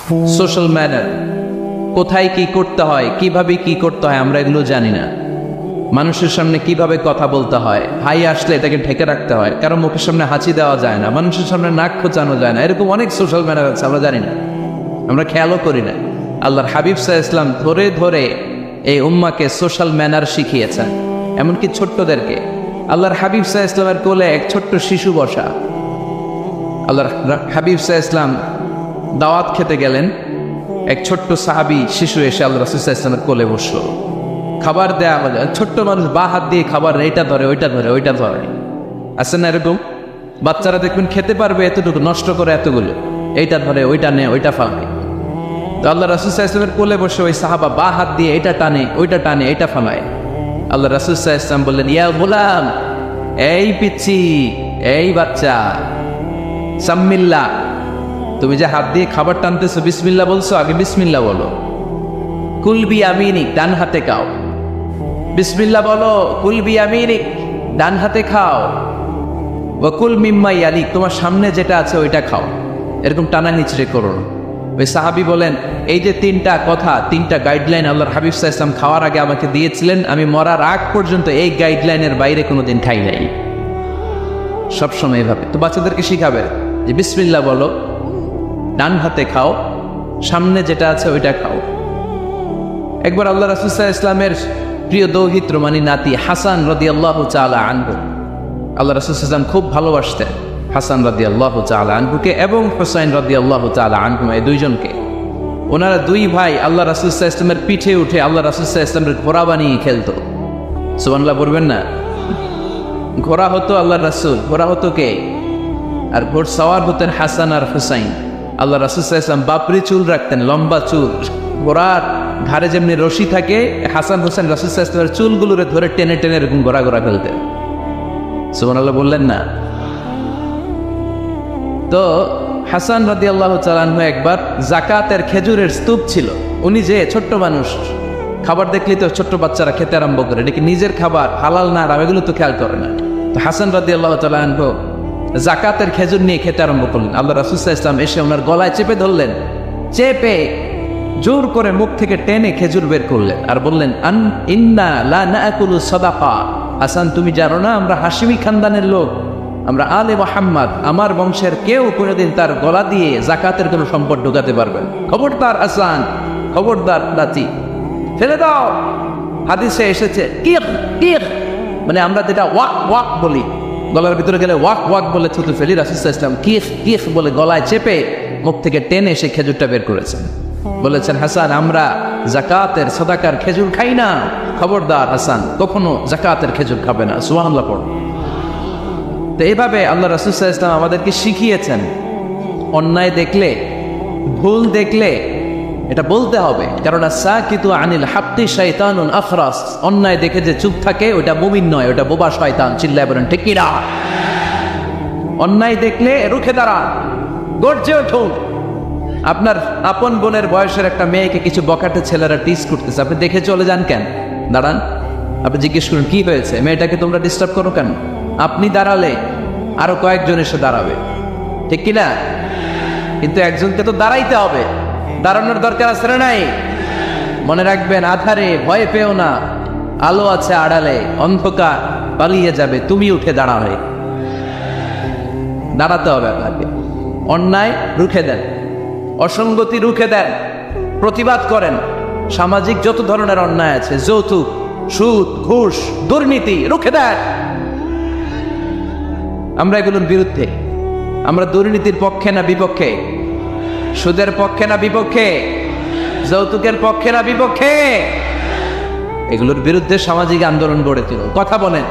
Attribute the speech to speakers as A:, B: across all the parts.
A: Social manner, কোথায় কি করতে হয়, কিভাবে কি করতে হয় আমরা এগুলো জানি না। মানুষের সামনে কিভাবে কথা বলতে হয়, হাই আসলে এটাকে ঢেকে রাখতে হয়, কারো মুখের সামনে হাঁচি দেওয়া যায় না, মানুষের সামনে নাক খোঁচানো যায় না, এরকম অনেক সোশ্যাল ম্যানার আছে আমরা জানি না, আমরা খেয়ালও করি না। আল্লাহর হাবিব সাল্লাল্লাহু আলাইহি ওয়াসাল্লাম ধরে ধরে এই উম্মাকে সোশ্যাল ম্যানার শিখিয়েছেন, এমনকি ছোট্টদেরকে। আল্লাহর হাবিব সাল্লাল্লাহু আলাইহি ওয়াসাল্লামের কোলে এক ছোট্ট শিশু বসা। আল্লাহর হাবিব সাল্লাল্লাহু আলাইহি ওয়াসাল্লাম দাওয়াত খেতে গেলেন, এক ছোট্ট সাহাবী শিশু এসে আল্লাহ রাসূল সাল্লাল্লাহু আলাইহি ওয়াসাল্লামের কোলে বসলো। খাবার দেয়া হলো, ছোট্ট মানুষ বা হাত দিয়ে খাবার এইটা ধরে ওইটা ধরে ওইটা ধরে, আছে না এরকম? বাচ্চারা দেখবেন খেতে পারবে এতটুকু, নষ্ট করে এতগুলো, এইটা ধরে ওইটা নেয় ওইটা ফালায়। তো আল্লাহ রাসূল সাল্লাল্লাহু আলাইহি ওয়াসাল্লামের কোলে বসে ওই সাহাবা বা হাত দিয়ে এটা টানে ওইটা টানে এটা ফালায়। আল্লাহ রাসূল সাল্লাল্লাহু আলাইহি ওয়াসাল্লাম বললেন, ইয়া গোলাম, এই পিচ্ছি, এই বাচ্চা, সাম্মিল্লাহ, তুমি যে হাত দিয়ে খাবার টানতেছো বিসমিল্লাহ বলছো, আগে বিসমিল্লাহ বলো। কুলবি আমিনিক, ডান হাতে খাও, বিসমিল্লাহ বলো। কুলবি আমিনিক, ডান হাতে খাও। ওয়াকুল মিম্মা ইয়ালিক, তোমার সামনে যেটা আছে ওইটা খাও, এরকম টানা নিচড়ে করো না। ওই সাহাবী বলেন, এই যে তিনটা কথা, তিনটা গাইডলাইন আল্লাহর হাবিব সাল্লাল্লাহু আলাইহি ওয়াসাল্লাম খাওয়ার আগে আমাকে দিয়েছিলেন, আমি মরার আগ পর্যন্ত এই গাইডলাইনের বাইরে কোনোদিন খাই নাই, সবসময় এভাবে। তো বাচ্চাদেরকে শিখাবে যে বিসমিল্লাহ বলো, ডান হাতে খাও, সামনে যেটা আছে ওইটা খাও। একবার আল্লাহ রাসূল সাল্লাল্লাহু আলাইহি ওয়াসাল্লামের প্রিয় দৌহিত্র মানে নাতি হাসান রাদিয়াল্লাহু তাআলা আনহু, আল্লাহ রাসূল সাল্লাল্লাহু আলাইহি ওয়াসাল্লাম খুব ভালোবাসতেন হাসান রাদিয়াল্লাহু তাআলা আনহুকে এবং হুসাইন রাদিয়াল্লাহু তাআলা আনহুমা, এই দুইজনকে। ওনারা দুই ভাই আল্লাহ রাসূল সাল্লাল্লাহু আলাইহি ওয়াসাল্লামের পিঠে উঠে আল্লাহ রাসূল সাল্লাল্লাহু আলাইহি ওয়াসাল্লামের ঘোড়া বানিয়ে খেলতো। সুবহানাল্লাহ বলবেন না? ঘোড়া হতো আল্লাহর রাসূল, ঘোড়া হতো কে? আর ঘোড় সাওয়ার হতেন হাসান আর হুসাইন। আল্লাহ রাসূল সাল্লাল্লাহু আলাইহি ওয়াসাল্লাম বাপরি চুল রাখতেন, লম্বা চুল, ঘোড়ার ঘাড়ে যেমনি রশি থাকে, হাসান হোসেন রাসূল সাল্লাল্লাহু আলাইহি ওয়াসাল্লামের চুলগুলোরে ধরে টেনে টেনে এরকম ঘোরা ঘোরা ফেলতেন। সুবহানাল্লাহ বললেন না? তো হাসান রাদিয়াল্লাহু তাআলা আনহু একবার যাকাতের খেজুরের স্তূপ ছিল, উনি যে ছোট্ট মানুষ, খাবার দেখলেই তো ছোট্ট বাচ্চারা খেতে আরম্ভ করে, এটা কি নিজের খাবার, হালাল না হারাম এগুলো তো খেয়াল করে না। তো হাসান রাদিয়াল্লাহু তাআলা আনহু যাকাতের খেজুর নিয়ে খেতে আরম্ভ করলেন। আল্লাহ রাসূল সাল্লাল্লাহু আলাইহি ওয়াসাল্লাম এসে ওনার গলায় চেপে ধরলেন, চেপে জোর করে মুখ থেকে টেনে খেজুর বের করলেন আর বললেন, আন ইন্না লা নাকুলু সাদাকা, হাসান তুমি জানো না আমরা হাশিমি খানদানের লোক, আমরা আলে মুহাম্মদ, আমার বংশের কেউ কোনোদিন তার গলা দিয়ে যাকাতের কোনো সম্পদ ঢোকাতে পারবে না। খবরদার হাসান, খবরদার নাতি, ফেলে দাও। হাদিসে এসেছে কিক কিক, মানে আমরা যেটা ওয়াক ওয়াক বলি, গলার ভিতরে গেলে ওয়াক ওয়াক বলে থুতু ফেলি, রাসূল সাল্লাল্লাহু আলাইহি ওয়াসাল্লাম কিক কিক বলে গলায় চেপে মুখ থেকে টেনে এসে খেজুরটা বের করেছেন। বলেছেন, হাসান আমরা যাকাতের সাদাকার খেজুর খাই না, খবরদার হাসান কখনো যাকাতের খেজুর খাবে না। সুবহানাল্লাহ পড়ো। তো এইভাবে আল্লাহ রাসূল সাল্লাল্লাহু আলাইহি ওয়াসাল্লাম আমাদেরকে শিখিয়েছেন, অন্যায় দেখলে, ভুল দেখলে এটা বলতে হবে, কারণ সাকিতু আনিল হাক্কি শাইতানুন আখরাস, অন্যায় দেখে যে চুপ থাকে ওটা মুমিন নয়, ওটা বোবা শয়তান। চিল্লায় বলেন ঠিক কি না? অন্যায় দেখলে রুখে দাঁড়ান, গর্জে উঠুন। আপনার আপন বোনের বয়সের একটা মেয়েকে কিছু বকাটে ছেলেরা টিস করতেছে, আপনি দেখে চলে যান কেন? দাঁড়ান, আপনি জিজ্ঞেস করুন কি হয়েছে, মেয়েটাকে তোমরা ডিস্টার্ব করো কেন? আপনি দাঁড়ালে আরো কয়েকজন এসে দাঁড়াবে, ঠিক কিনা? কিন্তু একজনকে তো দাঁড়াইতে হবে, দাঁড়ানোর দরকার আছে না নাই? মনে রাখবেন, আধারে ভয় পেও না, আলো আছে আড়ালে, অন্ধকার পালিয়ে যাবে, তুমি উঠে দাঁড়াবে। দাঁড়াতে হবে আপনাকে। অন্যায় রুখে দেন, অসঙ্গতি রুখে দেন, প্রতিবাদ করেন। সামাজিক যত ধরনের অন্যায় আছে, যৌতুক, সুদ, ঘুষ, দুর্নীতি, রুখে দেন। আমরা এগুলোর বিরুদ্ধে। আমরা দুর্নীতির পক্ষে না বিপক্ষে? সুদের পক্ষে না বিপক্ষে? যৌতুকের পক্ষে না বিপক্ষে? এগুলোর বিরুদ্ধে সামাজিক আন্দোলন গড়ে তুলুন, কথা বলেন।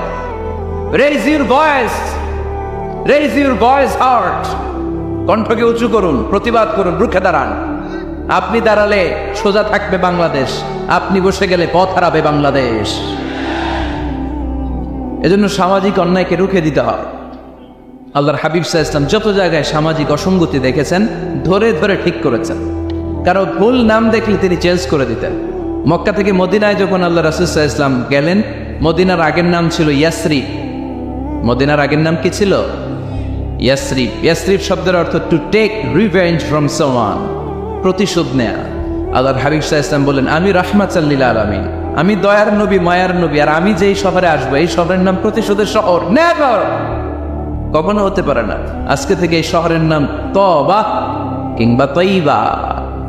A: Raise your voice, raise your voice heart, কণ্ঠকে উঁচু করুন, প্রতিবাদ করুন, রুখে দাঁড়ান। আপনি দাঁড়ালে সোজা থাকবে বাংলাদেশ, আপনি বসে গেলে পথ হারাবে বাংলাদেশ। এজন্য সামাজিক অন্যায়কে রুখে দিতে হয়। আল্লাহর হাবিব সাল্লাল্লাহু আলাইহি ওয়াসাল্লাম যত জায়গায় সামাজিক অসঙ্গতি দেখেছেন ধরে ধরে ঠিক করেছেন, কারো ভুল নাম দেখলে তিনি চেঞ্জ করে দিতেন। মক্কা থেকে মদিনায় যখন আল্লাহ রাসূল সাল্লাল্লাহু আলাইহি ওয়াসাল্লাম গেলেন, মদিনার আগের নাম ছিল ইয়াসরিব। মদিনার আগের নাম কি ছিল? ইয়াসরিব। ইয়াসরিব শব্দের অর্থ to take revenge from someone, প্রতিশোধ নেয়া। আল্লাহর হাবিব সাল্লাল্লাহু আলাইহি ওয়াসাল্লাম বলেন, আমি রাহমাতাল লিল আলামিন, আমি দয়ার নবী, মায়ার নবী, আর আমি যেই শহরে আসবো এই শহরের নাম প্রতিশোধের শহর। নেভার, কখনো হতে পারে না। আজকে থেকে এই শহরের নাম তবা কিংবা তৈবা,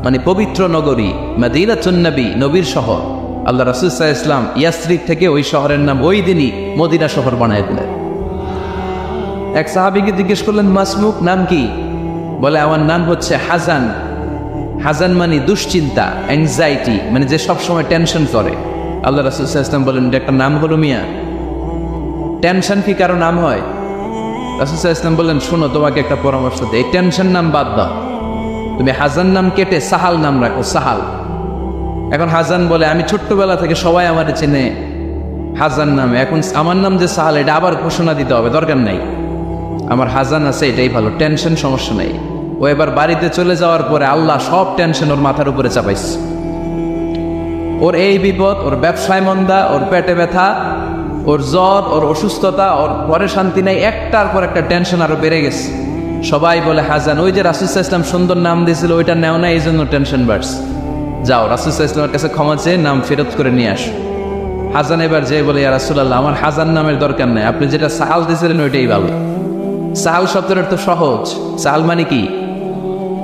A: মানে পবিত্র নগরী, মদিনাতুন নবী, নবীর শহর। আল্লাহ রাসূল সাল্লাল্লাহু আলাইহি ওয়াসাল্লাম ইয়াসরিব থেকে ওই শহরের নাম ওই দিনই মদিনা শহর বানায় দিলেন। এক সাহাবীকে জিজ্ঞেস করলেন, মাসমুক, নাম কি? বলে, আমার নাম হচ্ছে হাজান। হাজান মানে দুশ্চিন্তা, অ্যাংজাইটি, মানে যে সবসময় টেনশন করে। আল্লাহ রাসূল সাল্লাল্লাহু আলাইহি ওয়াসাল্লাম বলেন, এটা একটা নাম হলো মিয়া? টেনশন কি কারো নাম হয়? রাসূল সাল্লাল্লাহু আলাইহি ওয়াসাল্লাম বললেন, শোনো, তোমাকে একটা পরামর্শ দিই, এই টেনশন নাম বাদ দাও, তুমি হাজান নাম কেটে সাহাল নাম রাখো, সাহাল। এখন হাজান বলে, আমি ছোট্টবেলা থেকে সবাই আমার চেনে হাজান নামে, এখন আমার নাম যে সাহাল, এটা আবার ঘোষণা দিতে হবে, দরকার নাই, আমার হাজান আছে, এটাই ভালো, টেনশন, সমস্যা নেই। ও এবার বাড়িতে চলে যাওয়ার পরে আল্লাহ সব টেনশন ওর মাথার উপরে চাপাইছে। ওর এই বিপদ, ওর ব্যবসায় মন্দা, ওর পেটে ব্যথা, ওর জ্বর, ওর অসুস্থতা, ওর ঘরে শান্তি নাই, একটার পর একটা টেনশন আরো বেড়ে গেছে। সবাই বলে হাজান, ওই যে রাসূল সাল্লাল্লাহু আলাইহি ওয়াসাল্লাম সুন্দর নাম দিয়েছিল ওইটা নেও না, এই জন্য টেনশন বাড়ছে, যাও রাসূল সাল্লাল্লাহু আলাইহি ওয়াসাল্লামের কাছে ক্ষমা চেয়ে নাম ফেরত করে নিয়ে আসো। হাজান এবার যে বলে, ইয়া রাসূলুল্লাহ, আমার হাজান নামের দরকার নেই, আপনি যেটা সাহাল দিয়েছিলেন ওইটাই ভালো। সাহাল শব্দের অর্থ সহজ। সাহাল মানে কি?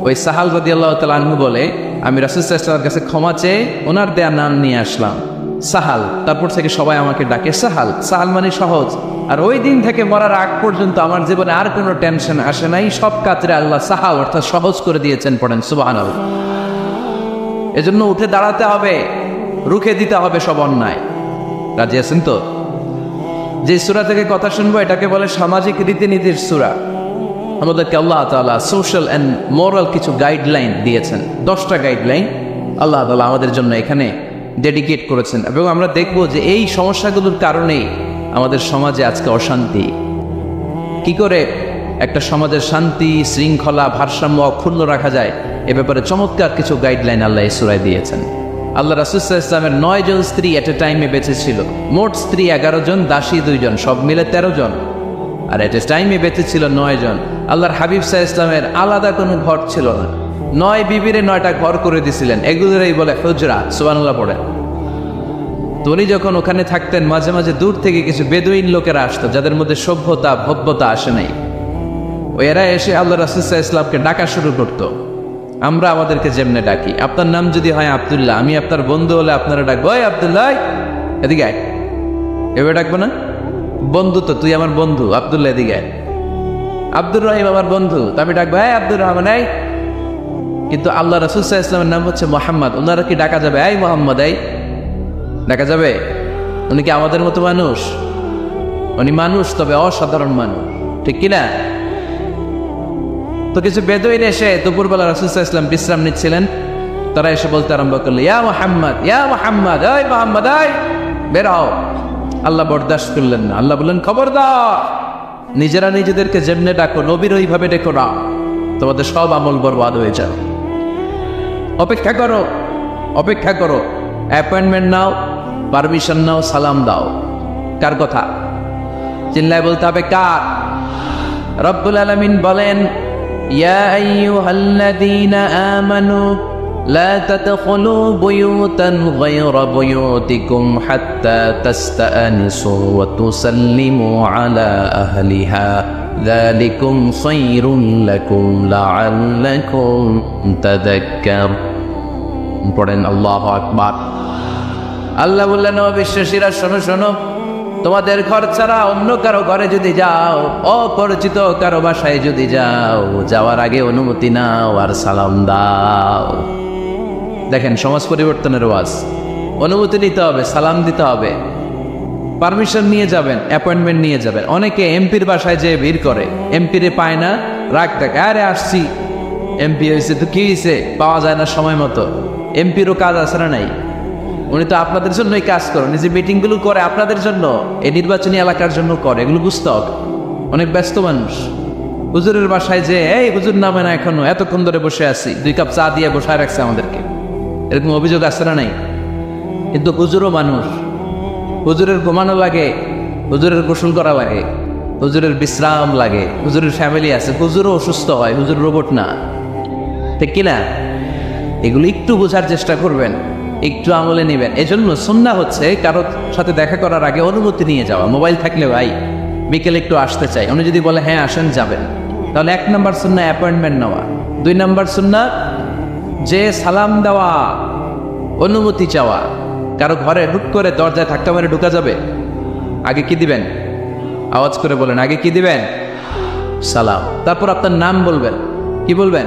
A: ওই সাহাল রাদিয়াল্লাহু তাআলা আনহু বলে, আমি রাসূল সাল্লাল্লাহু আলাইহি ওয়াসাল্লামের কাছে ক্ষমা চেয়ে ওনার দেয়া নাম নিয়ে আসলাম, সাহাল। তারপর থেকে সবাই আমাকে ডাকে সাহাল। সাহাল মানে সহজ। আর ওই দিন থেকে মরার আগ পর্যন্ত আমার জীবনে আর কোনো টেনশন আসে নাই, সব কাজে আল্লাহ সাহাল অর্থাৎ সহজ করে দিয়েছেন। পড়েন সুবহানাল্লাহ। এজন্য উঠে দাঁড়াতে হবে, রুখে দিতে হবে সব অন্যায়। রাজি আছেন তো? যে সূরা থেকে কথা শুনবো এটাকে বলে সামাজিক রীতিনীতির সূরা। আমাদেরকে আল্লাহ তাআলা সোশ্যাল অ্যান্ড মোরাল কিছু গাইডলাইন দিয়েছেন, 10টা গাইডলাইন আল্লাহ তাআলা আমাদের জন্য এখানে ডেডিকেট করেছেন। এবং আমরা দেখব যে এই সমস্যাগুলোর কারণেই আমাদের সমাজে আজকে অশান্তি। কি করে একটা সমাজের শান্তি, শৃঙ্খলা, ভারসাম্য অক্ষুণ্ণ রাখা যায়, এ ব্যাপারে চমৎকার কিছু গাইডলাইন আল্লাহ এই সূরায় দিয়েছেন। আল্লাহ রাসূল সাল্লাল্লাহু আলাইহি ওয়াসাল্লামের 9 জন স্ত্রী এট এ টাইমে বেঁচে ছিল। মোট স্ত্রী 11 জন, দাসী 2 জন, সব মিলে 13 জন। আর এট এ টাইমে বেঁচে ছিল 9 জন। আল্লাহর হাবিব সাল্লাল্লাহু আলাইহি ওয়াসাল্লামের আলাদা কোনো ঘর ছিল না। 9 বিবিরে 9টা ঘর করে দিয়েছিলেন, এগুলোরই বলে হুজরা। সুবহানাল্লাহ পড়েন। তো উনি যখন ওখানে থাকতেন, মাঝে মাঝে দূর থেকে কিছু বেদুইন লোকেরা আসতো, যাদের মধ্যে সভ্যতা ভব্যতা আসে নাই। এরা এসে আল্লাহ রাসূল সাল্লাল্লাহু আলাইহি ওয়াসাল্লামকে ডাকা শুরু করতো। আমরা আমাদেরকে যেমনে ডাকি, আপনার নাম যদি হয় আব্দুল্লাহ, আমি আপনার বন্ধু হলে আপনারা ডাকবো, ওই আব্দুল্লাহ এদিকে আয়। এভাবে ডাকবো না? বন্ধু তো, তুই আমার বন্ধু, আব্দুল্লাহ এদিকে আয়। আব্দুর রহিম আমার বন্ধু, তো আমি ডাকবো, এই আব্দুর রহমান এই। কিন্তু আল্লাহ রাসূল সাল্লাল্লাহু আলাইহি ওয়াসাল্লামের নাম হচ্ছে মুহাম্মদ, ওনারা কি ডাকা যাবে এই মুহাম্মদ এই? ডাকা যাবে? উনি কি আমাদের মতো মানুষ? উনি মানুষ, তবে অসাধারণ মানুষ, ঠিক কিনা? তো কিছু বেদুইন এসে দুপুরবেলা রাসূল সাল্লাল্লাহু আলাইহি ওয়াসাল্লাম বিশ্রাম নিচ্ছিলেন, তারা এসে বলতে আরম্ভ করলো, ইয়া মুহাম্মদ, ইয়া মুহাম্মদ, এই মুহাম্মদ এই, বের হও। আল্লাহ বরদাস্ত করলেন না। আল্লাহ বললেন, খবরদার, নিজেরা নিজেদেরকে যেমনে ডাকো নবীর ওইভাবে ডেকো না, তোমাদের সব আমল বরবাদ হয়ে যাবে। অপেক্ষা করো, অপেক্ষা করো, অ্যাপয়েন্টমেন্ট নাও, পারমিশন নাও, সালাম দাও। কার কথা? চিল্লায় বলতে হবে কার? রব্বুল আলামিন বলেন, ইয়া আইয়ুহাল্লাযীনা আমানু লা তাদখুলু বুয়ুতান গায়রা বুয়ুতিকুম হাত্তা তাস্তানিসু ওয়া তুসাল্লিমু আলা আহলিহা যালিকুম খায়রুল লাকুম লাআল্লাকুম তাযাক্কারুন। পড়েন আল্লাহু আকবার। আল্লাহ বললেন, ও বিশ্বাসীরা শোনো শোনো, তোমাদের ঘর ছাড়া অন্য কারো ঘরে যদি যাও, অপরিচিত কারো বাসায় যদি যাও, যাওয়ার আগে অনুমতি নাও আর সালাম দাও। দেখেন সমাজ পরিবর্তনের ওয়াজ। অনুমতি নিতে হবে, সালাম দিতে হবে, পারমিশন নিয়ে যাবেন, অ্যাপয়েন্টমেন্ট নিয়ে যাবেন। অনেকে এমপির বাসায় যেয়ে ভিড় করে, এমপিরে পায় না, রাগ থাকে, আরে আসছি, এমপি হয়েছে তো কি হয়েছে, পাওয়া যায় না সময় মতো। এমপিরও কাজ আছে না নাই? উনি তো আপনাদের জন্যই কাজ করেন, নিজে মিটিংগুলো করে আপনাদের জন্য, এই নির্বাচনী এলাকার জন্য করে, এগুলো বুঝতে হবে। অনেক ব্যস্ত মানুষ। হুজুরের বাসায় যে, এই হুজুর নামে না এখনো, এতক্ষণ ধরে বসে আছি, 2 কাপ চা দিয়ে বসায় রাখছে আমাদেরকে, এরকম অভিযোগ আছে না নাই? কিন্তু হুজুরও মানুষ, হুজুরের ঘুমানো লাগে, হুজুরের গোসল করা লাগে, হুজুরের বিশ্রাম লাগে, হুজুরের ফ্যামিলি আছে, হুজুরও অসুস্থ হয়, হুজুর রোবট না, ঠিক কিনা? এগুলো একটু বোঝার চেষ্টা করবেন, একটু আমলে নেবেন। এজন্য সুন্নাহ হচ্ছে কারোর সাথে দেখা করার আগে অনুমতি নিয়ে যাওয়া। মোবাইল থাকলে ভাই বিকেলে একটু আসতে চাই, উনি যদি বলে হ্যাঁ আসেন যাবেন, তাহলে 1 নম্বর সুন্নাহ অ্যাপয়েন্টমেন্ট নেওয়া। 2 নম্বর সুন্নাহ যে সালাম দেওয়া, অনুমতি চাওয়া। কারো ঘরে হুট করে দরজায় ধাক্কা মেরে ঢুকা যাবে? আগে কি দিবেন? আওয়াজ করে বলেন, আগে কি দিবেন? সালাম। তারপর আপনার নাম বলবেন। কি বলবেন?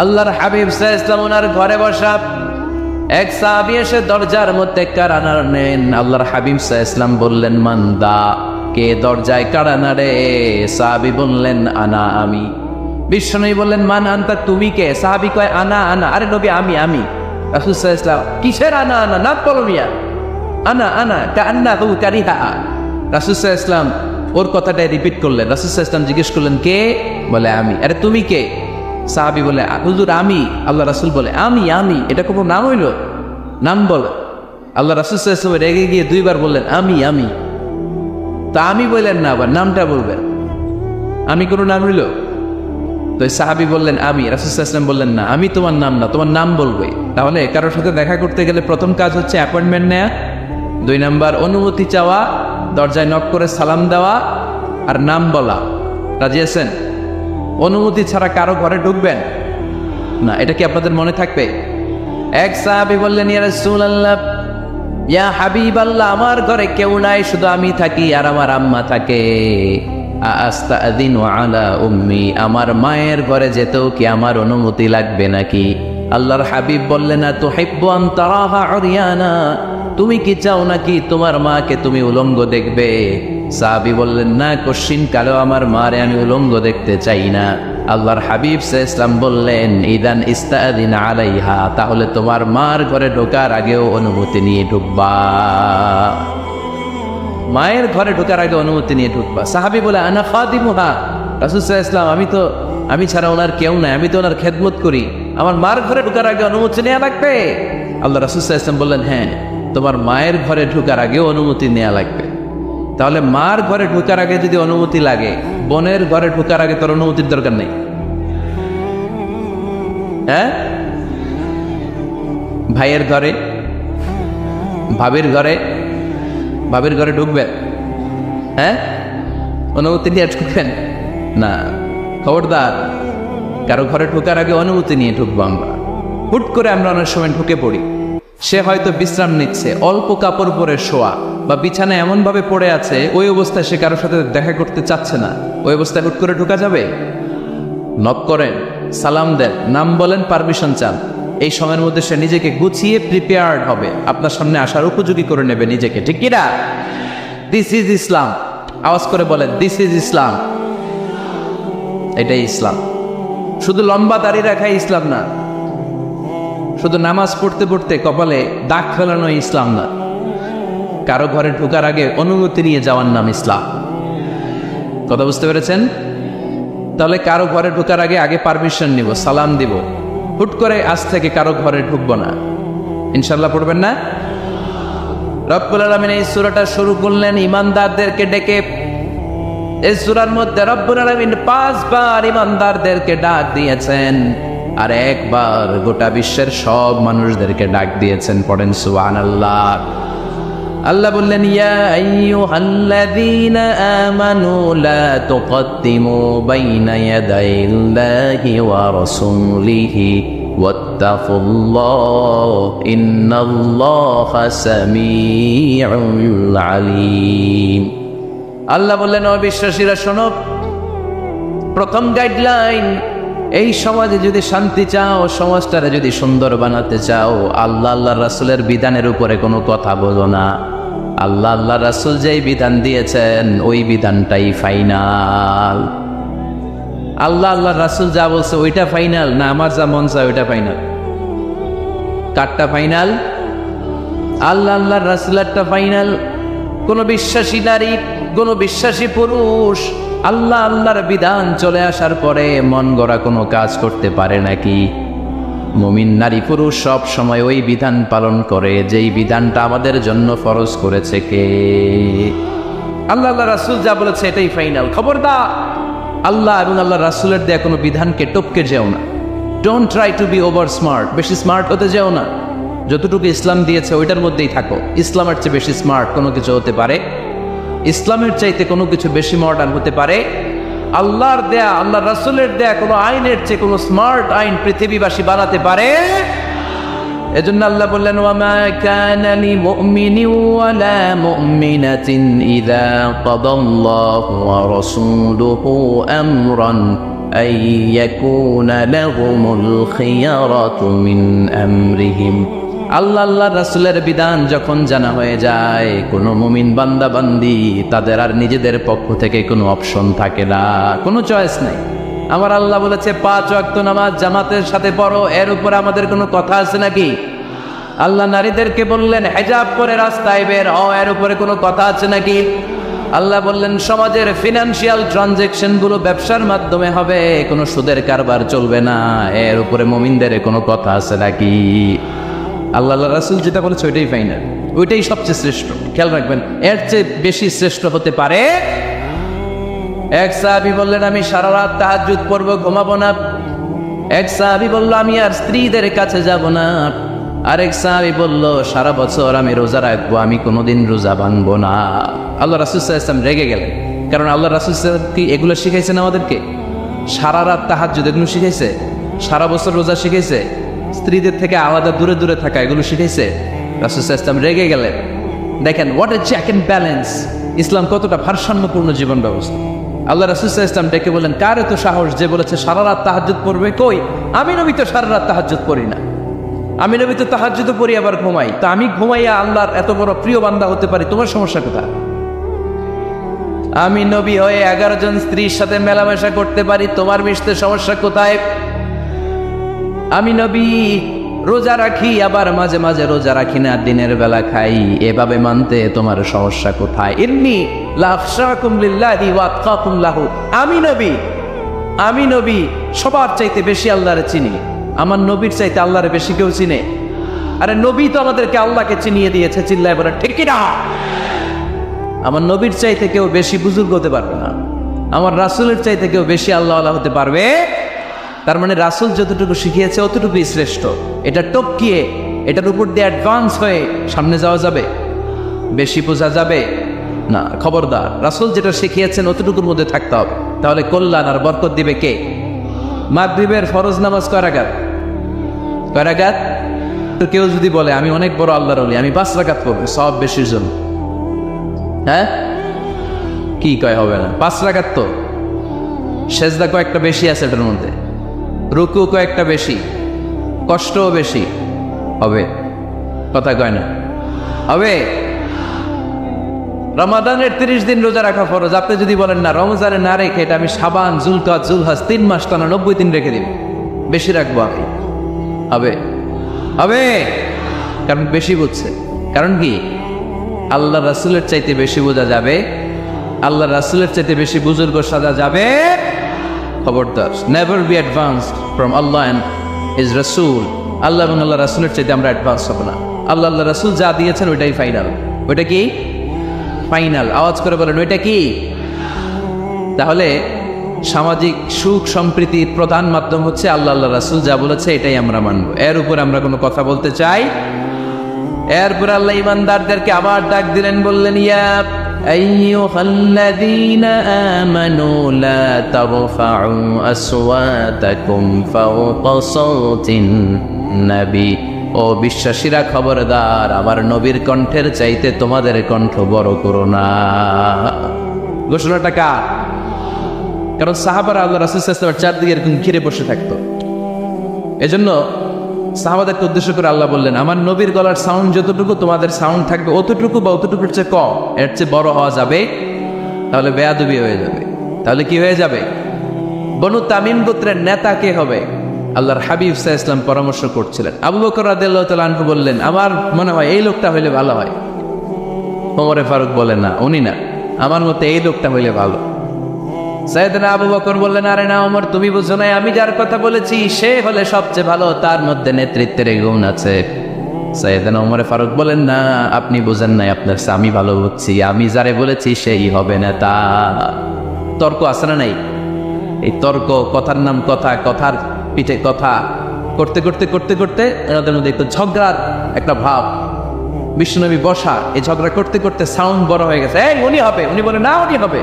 A: আল্লাহর হাবিব সাল্লাল্লাহু আলাইহি ওয়াসাল্লাম ওনার ঘরে বসা, এক সাহাবী এসে দরজার মধ্যে কাড়া নাড়লেন। আল্লাহর হাবিব সাল্লাল্লাহু আলাইহি ওয়াসাল্লাম বললেন, মান্দা, কে দরজায় কাড়া নাড়ে? সাহাবী বললেন, আনা, আমি। বিশ্বনবী বললেন, মান আনতা, তুমি কে? সাহাবী কয়, আনা আনা। আরে নবী, আমি। রাসূল সাল্লাল্লাহু আলাইহি ওয়াসাল্লাম, কিসের আনা আনা? নাম বলো মিয়া। আনা কান্নাহু কারিহা। রাসূল সাল্লাল্লাহু আলাইহি ওয়াসাল্লাম ওর কথাটাই রিপিট করলেন। রাসূল সাল্লাল্লাহু আলাইহি ওয়াসাল্লাম জিজ্ঞেস করলেন, কে? বলে, আমি। আরে তুমি কে? সাহাবী বলে, হুজুর আমি। আল্লাহ রাসূল বলে, আমি। এটা কোনো নাম হইল? নাম বলো। আল্লাহ রাসূল সাল্লাল্লাহু আলাইহি ওয়াসাল্লাম রেগে গিয়ে 2 বার বললেন, আমি। তা আমি বললেন না, আবার নামটা বলবেন। আমি কোনো নাম হইল? তো সাহাবী বললেন, আমি। রাসূল সাল্লাল্লাহু আলাইহি ওয়াসাল্লাম বললেন, না, আমি তোমার নাম না, তোমার নাম বলবে। তাহলে কারোর সাথে দেখা করতে গেলে প্রথম কাজ হচ্ছে অ্যাপয়েন্টমেন্ট নেওয়া, 2 নাম্বার অনুমতি চাওয়া, দরজায় নক করে সালাম দেওয়া, আর নাম বলা। রাজি আছেন? অনুমতি ছাড়া কারো ঘরে ঢুকবেন না। এটা কি আপনাদের মনে থাকবে? এক সাহাবী বললেন, ইয়া রাসূলুল্লাহ, ইয়া হাবিবাল্লাহ, আমার ঘরে কেউ নাই, শুধু আমি থাকি আর আমার আম্মা থাকে। আস্তাযিনু আলা উম্মি, আমার মায়ের ঘরে যেতেও কি আমার অনুমতি লাগবে নাকি? আল্লাহর হাবিব বললেন, তুহিব্বু আন তারাহা উরিয়ানা, তুমি কি চাও নাকি তোমার মাকে তুমি উলঙ্গ দেখবে? সাহাবী বললেন, না, কশিন কালেও আমার মারে আমি উলঙ্গ দেখতে চাই না। আল্লাহর হাবিব সাল্লাল্লাহু আলাইহি ওয়াসাল্লাম বললেন, ইদান ইস্তাযিন আলাইহা, তাহলে তোমার মার ঘরে ঢোকার আগেও অনুমতি নিয়ে ঢুকবা। মায়ের ঘরে ঢোকার আগে অনুমতি নিয়ে ঢুকবা। সাহাবী বলে, আনা খাদিমুহা, রাসূল সাল্লাল্লাহু আলাইহি ওয়াসাল্লাম, আমি ছাড়া ওনার কেউ নাই, আমি তো ওনার খেদমত করি, আমার মার ঘরে ঢোকার আগে অনুমতি নেওয়া লাগবে? আল্লাহ রাসূল সাল্লাল্লাহু আলাইহি ওয়াসাল্লাম বললেন, হ্যাঁ, তোমার মায়ের ঘরে ঢোকার আগেও অনুমতি নেওয়া লাগবে। তাহলে মার ঘরে ঢোকার আগে যদি অনুমতি লাগে, বোনের ঘরে ঢোকার আগে তোর অনুমতির দরকার নেই? হ্যাঁ? ভাইয়ের ঘরে, ভাবির ঘরে ঢুকবেন? হ্যাঁ? অনুমতি নিয়ে ঢুকবেন না। খবরদার, কারো ঘরে ঢোকার আগে অনুমতি নিয়ে ঢুকবো আমরা। হুট করে আমরা অনেক সময় ঢুকে পড়ি। সে হয়তো বিশ্রাম নিচ্ছে, অল্প কাপড় পরে শোয়া, বা বিছানায় এমন ভাবে পড়ে আছে, ওই অবস্থায় সে কারোর সাথে দেখা করতে চাচ্ছে না। ওই অবস্থায় হুট করে ঢোকা যাবে? নক করেন, সালাম দেন, নাম বলেন, পারমিশন চান। এই সময়ের মধ্যে সে নিজেকে গুছিয়ে প্রিপেয়ার্ড হবে, আপনার সামনে আসার উপযোগী করে নেবে নিজেকে। ঠিক কিনা? দিস ইজ ইসলাম। আওয়াজ করে বলেন, দিস ইজ ইসলাম। এটাই ইসলাম। শুধু লম্বা দাড়ি রাখাই ইসলাম না, শুধু নামাজ পড়তে পড়তে কপালে দাগ ফেলানো ইসলাম না। কারো ঘরে ঢোকার আগে অনুমতি নিয়ে যাওয়ার নাম ইসলাম। কথা বুঝতে পেরেছেন? তাহলে কারো ঘরে ঢোকার আগে পারমিশন নিব, সালাম দিব। হুট করে আজ থেকে কারো ঘরে ঢুকবো না। ইনশাল্লাহ পড়বেন না? রব্বুল আলামিন এই সূরাটা শুরু করলেন ঈমানদারদেরকে ডেকে। এই সূরার মধ্যে রব্বুল আলামিন 5 বার ঈমানদারদেরকে ডাক দিয়েছেন, আর একবার গোটা বিশ্বের সব মানুষদেরকে ডাক দিয়েছেন। পড়েন সুবহানাল্লাহ। আল্লাহ বললেন, ইয়া আইয়ুহাল্লাযীনা আমানু লা তুকদ্দিমু বাইনা ইয়াদাইল্লাহি ওয়া রাসূলিহি ওয়াত্তাকুল্লাহ ইন্নাল্লাহা সামিউল আলীম। আল্লাহ বললেন, ও বিশ্বাসীরা শোনো, প্রথম গাইডলাইন, এই সমাজে যদি শান্তি চাও, সমাজটারে যদি সুন্দর বানাতে চাও, আল্লাহ রাসূলের বিধানের উপরে কোনো কথা বলো না। আল্লাহ রাসূল যেই বিধান দিয়েছেন ওই বিধানটাই ফাইনাল। আল্লাহ রাসূল যা বলছে ওইটা ফাইনাল না আমার যা মন চায় ওইটা ফাইনাল? কারটা ফাইনাল? আল্লাহ রাসূলেরটা ফাইনাল। কোন বিশ্বাসী নারী, কোন বিশ্বাসী পুরুষ আল্লাহর বিধান চলে আসার পরে মন গড়া কোনো কাজ করতে পারে নাকি? মুমিন নারী পুরুষ সব সময় ওই বিধান পালন করে যেই বিধানটা আমাদের জন্য ফরজ করেছে কে? আল্লাহ রাসূল যা বলেছে এটাই ফাইনাল। খবরদার, আল্লাহ এবং আল্লাহ রাসূলের দেয়া কোনো বিধানকে টপকে যেও না। Don't try to be over smart, বেশি স্মার্ট হতে যেও না। যতটুকু ইসলাম দিয়েছে ওইটার মধ্যেই থাকো। ইসলামের চেয়ে বেশি স্মার্ট কোনো কিছু হতে পারে? ইসলামের চাইতে কোনো কিছু বেশি মডার্ন হতে পারে? আল্লাহর দেয়া, আল্লাহ রাসূলের দেয়া কোনো আইনের চেয়ে কোনো স্মার্ট আইন পৃথিবীবাসী বানাতে পারে? এজন্য আল্লাহ বললেন, ওয়ামা কানা লিমুমিনিন ওয়ালা মুমিনাতিন ইযা কাদাল্লাহু ওয়া রাসূলুহু আমরান আন ইয়াকুনা লাহুমুল খিয়ারাতু মিন আমরিহিম। আল্লাহ রাসূলের বিধান যখন জানা হয়ে যায়, কোনো মুমিন বান্দা বান্দি তাদের আর নিজেদের পক্ষ থেকে কোনো অপশন থাকে না, কোনো চয়েস নাই। আমার আল্লাহ বলেছে 5 ওয়াক্ত নামাজ জামাতের সাথে পড়ো, এর উপর আমাদের কোনো কথা আছে নাকি? আল্লাহ নারীদেরকে বললেন হিজাব পরে রাস্তায় বের হও, এর উপরে কোনো কথা আছে নাকি? আল্লাহ বললেন সমাজের ফিনান্সিয়াল ট্রানজ্যাকশন গুলো ব্যবসার মাধ্যমে হবে, কোনো সুদের কারবার চলবে না, এর উপরে মুমিনদের কোনো কথা আছে নাকি? আল্লাহ রাসূল যেটা বলেছে ওইটাই ফাইনাল, ওইটাই সবচেয়ে শ্রেষ্ঠ। খেয়াল রাখবেন, এর চেয়ে বেশি শ্রেষ্ঠ হতে পারে? এক সাহাবী বললেন আমি সারা রাত তাহাজ্জুদ পড়ব, ঘুমাবো না। এক সাহাবী বলল আমি আর স্ত্রীদের কাছে যাব না। আরেক সাহাবী বলল সারা বছর আমি রোজা রাখবো, আমি কোনোদিন রোজা ভাঙবো না। আল্লাহ রাসূল সাল্লাল্লাহু আলাইহি ওয়াসাল্লাম রেগে গেলেন, কারণ আল্লাহ রাসূল সাল্লাল্লাহু আলাইহি ওয়াসাল্লাম কি এগুলো শিখাইছেন আমাদেরকে? সারা রাত তাহাজ্জুদ এগুলো শিখাইছে? সারা বছর রোজা শিখাইছে? স্ত্রীদের থেকে আলাদা দূরে দূরে থাকা এগুলো শিখাইছে? রাসূল সাল্লাল্লাহু আলাইহি ওয়াসাল্লাম রেগে গেলেন। দেখেন what a check and balance, ইসলাম কতটা ভারসাম্যপূর্ণ জীবন ব্যবস্থা। আল্লাহ রাসূল সাল্লাল্লাহু আলাইহি ওয়াসাল্লাম ডেকে বলেন, কার এত সাহস যে বলেছে সারা রাত তাহাজ্জুদ পড়বে? কই, আমি নবী তো সারা রাত তাহাজ্জুদ পড়ি না, আমি নবী তো তাহাজ্জুদ পড়ি আবার ঘুমাই, তো আমি ঘুমাইয়া আল্লাহর এত বড় প্রিয় বান্দা হতে পারি, তোমার সমস্যা কোথায়? আমি নবী হয়ে 11 জন স্ত্রীর সাথে মেলামেশা করতে পারি, তোমার মিশতে সমস্যা কোথায়? আমি নবী রোজা রাখি, আবার মাঝে মাঝে রোজা রাখি না, দিনের বেলা খাই, এভাবে মানতে তোমার সমস্যা কোথায়? ইন্নী লাখশাকুম লিল্লাহি ওয়া আতকাকুম লাহু, আমি নবী সবার চাইতে বেশি আল্লাহরে চিনি, আমার নবীর চাইতে আল্লাহরে বেশি কেউ চিনে? আরে নবী তো আমাদেরকে আল্লাহকে চিনিয়ে দিয়েছে, চিল্লায় বলে ঠিক কি না? আমার নবীর চাইতে কেউ বেশি বুজুর্গ হতে পারবে না, আমার রাসূলের চাইতে কেউ বেশি আল্লাহওয়ালা হতে পারবে? তার মানে রাসূল যতটুকু শিখিয়েছে অতটুকুই শ্রেষ্ঠ। এটা টপকিয়ে এটার উপর দিয়ে অ্যাডভান্স হয়ে সামনে যাওয়া যাবে? বেশি বোঝা যাবে না, খবরদার। রাসূল যেটা শিখিয়েছেন অতটুকুর মধ্যে থাকতে হবে, তাহলে কল্যাণ আর বরকত দিবে কে? মাগরিবের ফরজ নামাজ কয় রাকাত? তো কেউ যদি বলে আমি অনেক বড় আল্লাহর ওলি, আমি 5 রাকাত পড়বো সব বেশির জন্য, হ্যাঁ কি কয় হবে না? 5 রাকাত তো সেজদা কয়েকটা বেশি আছে, এটার মধ্যে রুকু কয়েকটা বেশি, কষ্টও বেশি, হবে? কথা কয় না, হবে? রমাদানের 30 দিন রোজা রাখা ফরজ, আপনি যদি বলেন না রমজানে না রেখে এটা আমি শাবান, জুলকাদ, জুলহাজ 3 মাস টানা 90 দিন রেখে দিব, বেশি রাখবো আমি, হবে? কারণ বেশি বুঝছে। কারণ কি? আল্লাহ রাসূলের চাইতে বেশি বোঝা যাবে, আল্লাহ রাসূলের চাইতে বেশি বুজুর্গ সাজা যাবে? খবরদার, নেভার বি অ্যাডভান্সড ফ্রম আল্লাহ এন্ড হিজ রাসূল। আল্লাহ এবং আল্লাহ রাসূলের চাইতে আমরা অ্যাডভান্স হব না। আল্লাহ রাসূল যা দিয়েছেন ওইটাই ফাইনাল। ওইটা কি ফাইনাল? আওয়াজ করে বলেন ওইটা কি? তাহলে সামাজিক সুখ সম্প্রীতির প্রধান মাধ্যম হচ্ছে আল্লাহ রাসূল যা বলেছে এটাই আমরা মানব, এর উপর আমরা কোনো কথা বলতে চাই? এরপর আল্লাহ ইমানদারদেরকে আবার ডাক দিলেন, বললেন ইয়া আইয়ুহাল্লাযীনা আমানু লা তারফাউ আসওয়াতাকুম ফাওকা সাওতিন নবী, ও বিশ্বাসীরা খবরদার, আমার নবীর কণ্ঠের চাইতে তোমাদের কণ্ঠ বড় করো না। ঘোষণাটা কার? কারণ সাহাবারা আল্লাহ রাসূল সাল্লাল্লাহু আলাইহি ওয়াসাল্লামের চারদিকে এরকম ঘিরে বসে থাকতো। এজন্য সাহাবাদেরকে উদ্দেশ্য করে আল্লাহ বললেন, আমার নবীর গলার সাউন্ড যতটুকু তোমাদের সাউন্ড থাকবে অতটুকু বা অতটুকুর চেয়ে কম, এর চেয়ে বড় হওয়া যাবে তাহলে বেয়াদবি হয়ে যাবে। তাহলে কি হয়ে যাবে? বনু তামিম গোত্রের নেতা কে হবে? আল্লাহর হাবিব সাল্লাল্লাহু আলাইহি ওয়াসাল্লাম পরামর্শ করছিলেন। আবু বকর রাদিয়াল্লাহু তাআলা আনহু বললেন, আমার মনে হয় এই লোকটা হইলে ভালো হয়। ওমর ফারুক বলেন, না উনি না, আমার মতে এই লোকটা হইলে ভালো। সাইয়েদনা আবু বকর বললেন, আরে না ওমর, তুমি বুঝো না, আমি যার কথা বলেছি সে হলে সবচেয়ে ভালো, তার মধ্যে নেতৃত্বের গুণ আছে। সাইয়েদনা ওমর ফারুক বলেন, না আপনি বুঝেন নাই, আপনার আমি ভালো বুঝছি, আমি যারে বলেছি সেই হবে নেতা। তর্ক আছে না নাই? এই তর্ক, কথার নাম কথা, কথার পিঠে কথা করতে করতে করতে করতে ওদের মধ্যে একটু ঝগড়ার একটা ভাব। বিশ্বনবী বসা, এই ঝগড়া করতে করতে সাউন্ড বড় হয়ে গেছে, এই উনি হবে, উনি বলে না উনি হবে।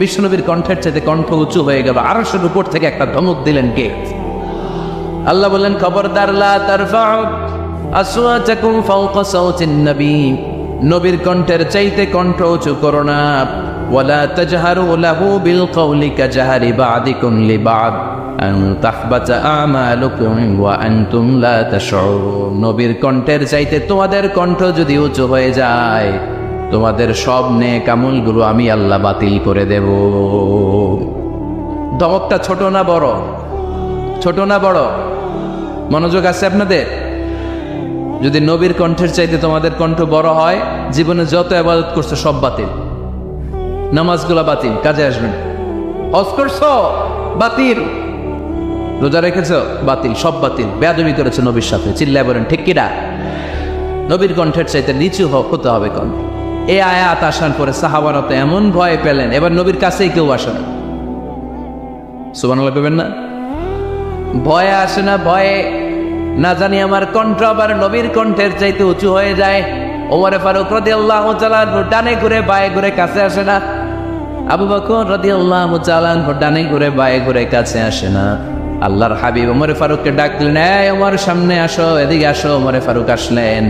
A: বিশ্বনবীর কণ্ঠের চাইতে কণ্ঠ উঁচু হয়ে গেল, আরশের উপর থেকে একটা ধমক দিলেন কে? আল্লাহ বললেন, খবরদার লা তারফাউ আসওয়াতাকুম ফাওকা সাওতিন নবী, নবীর কণ্ঠের চাইতে কণ্ঠ উঁচু করো না। ওয়ালা তাজহারু লাহু বিল কওলি কাজহারি বা'দিকুম লিবা'দ আন তাহবাতা আমালুকুম ওয়া আনতুম লা তাশউরুন। নবীর কণ্ঠের চাইতে তোমাদের কণ্ঠ যদি উঁচু হয়ে যায়, তোমাদের সব নেক আমলগুলো আমি আল্লাহ বাতিল করে দেব। ধমকটা ছোট না বড়? ছোট না বড়? মনোযোগ আছে আপনাদের? যদি নবীর কণ্ঠের চাইতে তোমাদের কণ্ঠ বড় হয়, জীবনে যত ইবাদত করছো সব বাতিল, নামাজগুলা বাতিল, কাজে আসবে না। হজ করছো বাতিল, রোজা রেখেছো বাতিল, সব বাতিল। বেয়াদবি করেছো নবীর সাথে, চিল্লায় বলেন ঠিক কিনা? নবীর কণ্ঠের চাইতে নিচু হতে হবে কণ্ঠ। এই আয়াত আসার পরে সাহাবারা তো এমন ভয় পেলেন, এবার নবীর কাছেই কেউ আসে না। সুবহানাল্লাহ কইবেন না? ভয়ে আসে না, ভয়ে না জানি আমার কণ্ঠ আবার নবীর কণ্ঠের চাইতে উঁচু হয়ে যায়। ওমর ফারুক রাদিয়াল্লাহু তাআলা আনহু ডানে ঘুরে বায়ে ঘুরে কাছে আসে না। আবু বকর রাদিয়াল্লাহু তাআলা আনহু ডানে ঘুরে বায়ে ঘুরে কাছে আসে না। আল্লাহর হাবিব ওমর ফারুককে ডাকলেন, এই ওমর সামনে আসো, এদিকে আসো। ওমর ফারুক আসলেন,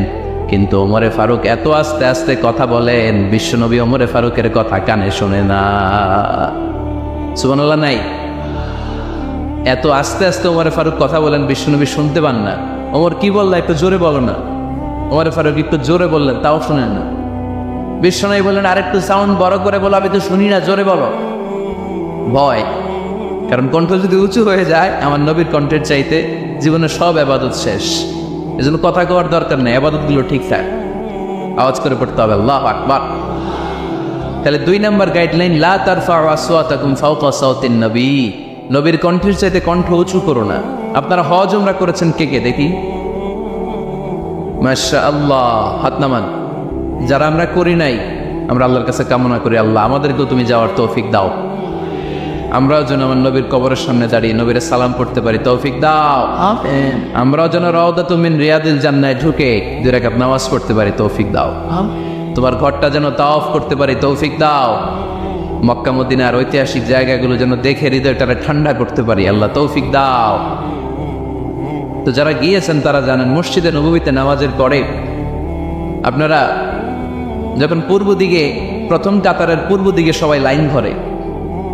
A: কিন্তু ওমর ফারুক এত আস্তে আস্তে কথা বলেন, বিশ্বনবী ওমর ফারুকের কথা কানে শোনে না। সুবহানাল্লাহ নাই? এত আস্তে আস্তে ওমর ফারুক কথা বলেন, বিশ্বনবী শুনতে পান না। ওমর কি বললা, একটু জোরে বলো না। ওমর ফারুক একটু জোরে বললেন, তাও শুনেন না। বিশ্বনবী বললেন, আরেকটু সাউন্ড বড় করে বলো, আমি তো শুনি না, জোরে বলো। ভয়, কারণ কণ্ঠ যদি উঁচু হয়ে যায় আমার নবীর কণ্ঠের চাইতে, জীবনের সব ইবাদত শেষ। এজন্য কথা কওয়ার দরকার নেই, ইবাদতগুলো ঠিকঠাক আওয়াজ করে পড়তে হবে, আল্লাহু আকবার। তাহলে 2 নাম্বার গাইডলাইন, লা তারফাউ আসওয়াতাকুম ফাওকা সাওতিন নবী, নবীর কণ্ঠের চাইতে কণ্ঠ উঁচু করো না। আপনারা হজ উমরা করেছেন কে কে দেখি? মাশাআল্লাহ, হাত নামান। যারা আমরা করি নাই, আমরা আল্লাহর কাছে কামনা করি, আল্লাহ আমাদেরকেও তুমি যাওয়ার তৌফিক দাও। আমরাও যেন আমার নবীর কবরের সামনে দাঁড়িয়ে নবীর সালাম পড়তে পারি, তৌফিক দাও। আমিন। আমরাও যেন রাউদাতুম মিন রিয়াদিল জান্নাহ ঢুকে 2 রাকাত নামাজ পড়তে পারি, তৌফিক দাও। তোমার ঘরটা যেন তাওয়াফ করতে পারি, তৌফিক দাও। মক্কা মদিনার ঐতিহাসিক জায়গাগুলো যেন দেখে হৃদয়টারে ঠান্ডা করতে পারি, আল্লাহ তৌফিক দাও। তো যারা গিয়েছেন তারা জানেন, মসজিদে নববীতে নামাজের পরে আপনারা যখন পূর্ব দিকে, প্রথম কাতারের পূর্ব দিকে সবাই লাইন ধরে,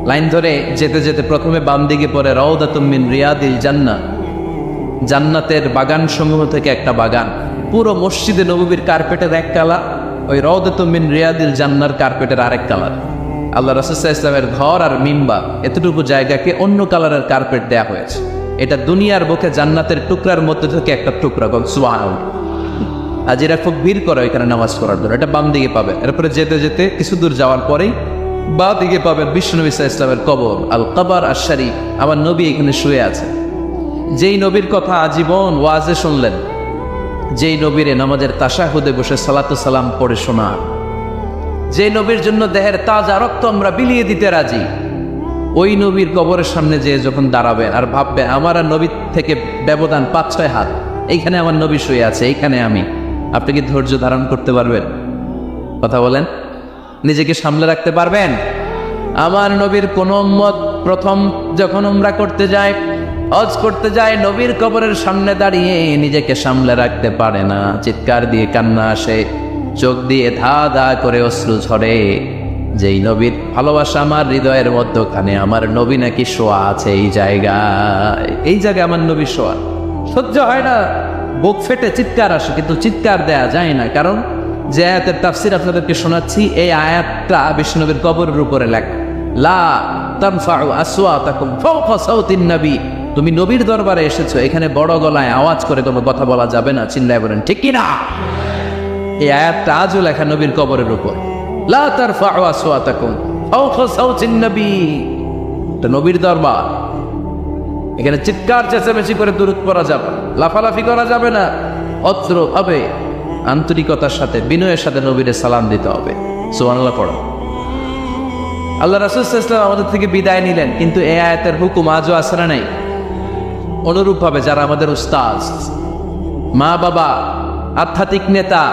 A: লাইন ধরে যেতে যেতে প্রথমে বাম দিকে পড়ে রাউদাতুম মিন রিয়াদিল জান্নাহ, জান্নাতের বাগান সমূহ থেকে একটা বাগান। পুরো মসজিদে নববীর কার্পেটের এক কালার, ওই রাউদাতুম মিন রিয়াদিল জান্নাহর কার্পেটের আরেক কালার। আল্লাহ রাসূল সাল্লাল্লাহু আলাইহি ওয়াসাল্লামের ঘর আর মিম্বার এতটুকু জায়গাকে অন্য কালারের কার্পেট দেয়া হয়েছে। এটা দুনিয়ার বুকে জান্নাতের টুকরার মধ্যে থেকে একটা টুকরা। সুবহানাল্লাহ। আজ এরা খুব ভিড় করে এখানে নামাজ পড়ার জন্য। এটা বাম দিকে পাবে, এরপরে যেতে যেতে কিছু দূর যাওয়ার পরেই বাঁ দিকে পাবেন বিশ্বনবী সাল্লাল্লাহু আলাইহি ওয়াসাল্লামের কবর, আল কবর আশ-শরীফ। আমার নবী এখানে শুয়ে আছে। যেই নবীর কথা আজীবন ওয়াজে শুনলেন, যেই নবীরে নামাজের তাশাহুদে বসে সালাতু সালাম পড়ে শোনা, যে নবীর জন্য দেহের তাজা রক্ত আমরা বিলিয়ে দিতে রাজি, ওই নবীর কবরের সামনে যে যখন দাঁড়াবেন আর ভাববেন আমার আর নবীর থেকে ব্যবধান 5-6 হাত, এইখানে আমার নবী শুয়ে আছে, এইখানে আমি, আপনি কি ধৈর্য ধারণ করতে পারবেন? কথা বলেন, নিজেকে সামলে রাখতে পারবেন? আমার নবীর কোন উম্মত প্রথম যখন উমরা করতে যায়, হজ করতে যায়, নবীর কবরের সামনে দাঁড়িয়ে নিজেকে সামলে রাখতে পারে না, চিৎকার দিয়ে কান্না আসে, চোখ দিয়ে ধা ধা করে অশ্রু ঝরে। যেই নবীর ভালোবাসা আমার হৃদয়ের মধ্যখানে, আমার নবী নাকি শোয়া আছে এই জায়গায়, এই জায়গায় আমার নবী শোয়া। সহ্য হয় না, বুক ফেটে চিৎকার আসে, কিন্তু চিৎকার দেয়া যায় না। কারণ যে আয়াতের তাফসীর আপনাদেরকে শোনাচ্ছি, এই আয়াতটা বিশ্বনবীর কবরের উপরে লেখা, লা তারফাউ আসওয়াতাকুম ফাওকা সাওতিন নবী। তুমি নবীর দরবারে এসেছো, এখানে বড় গলায় আওয়াজ করে কোনো কথা বলা যাবে না, চিল্লায় বলেন ঠিক কি না? এই আয়াতটা আজও লেখা নবীর কবরের উপর, লা তারফাউ আসওয়াতাকুম ফাওকা সাওতিন নবী। এটা নবীর দরবার, এখানে চিৎকার চেঁচামেচি করে দুরূদ পড়া যাবে, লাফালাফি করা যাবে না। অত্র ভাবে আন্তরিকতার সাথে, বিনয়ের সাথে নবীরে সালাম দিতে হবে। সুবহানাল্লাহ পড়ো। আল্লাহ রাসূল সাল্লাল্লাহু আলাইহি ওয়াসাল্লাম আমাদের থেকে বিদায় নিলেন, কিন্তু এই আয়াতের হুকুম আজও আছে না নাই? অনুরূপভাবে যারা আমাদের উস্তাদ, মা বাবা, আধ্যাত্মিক নেতা,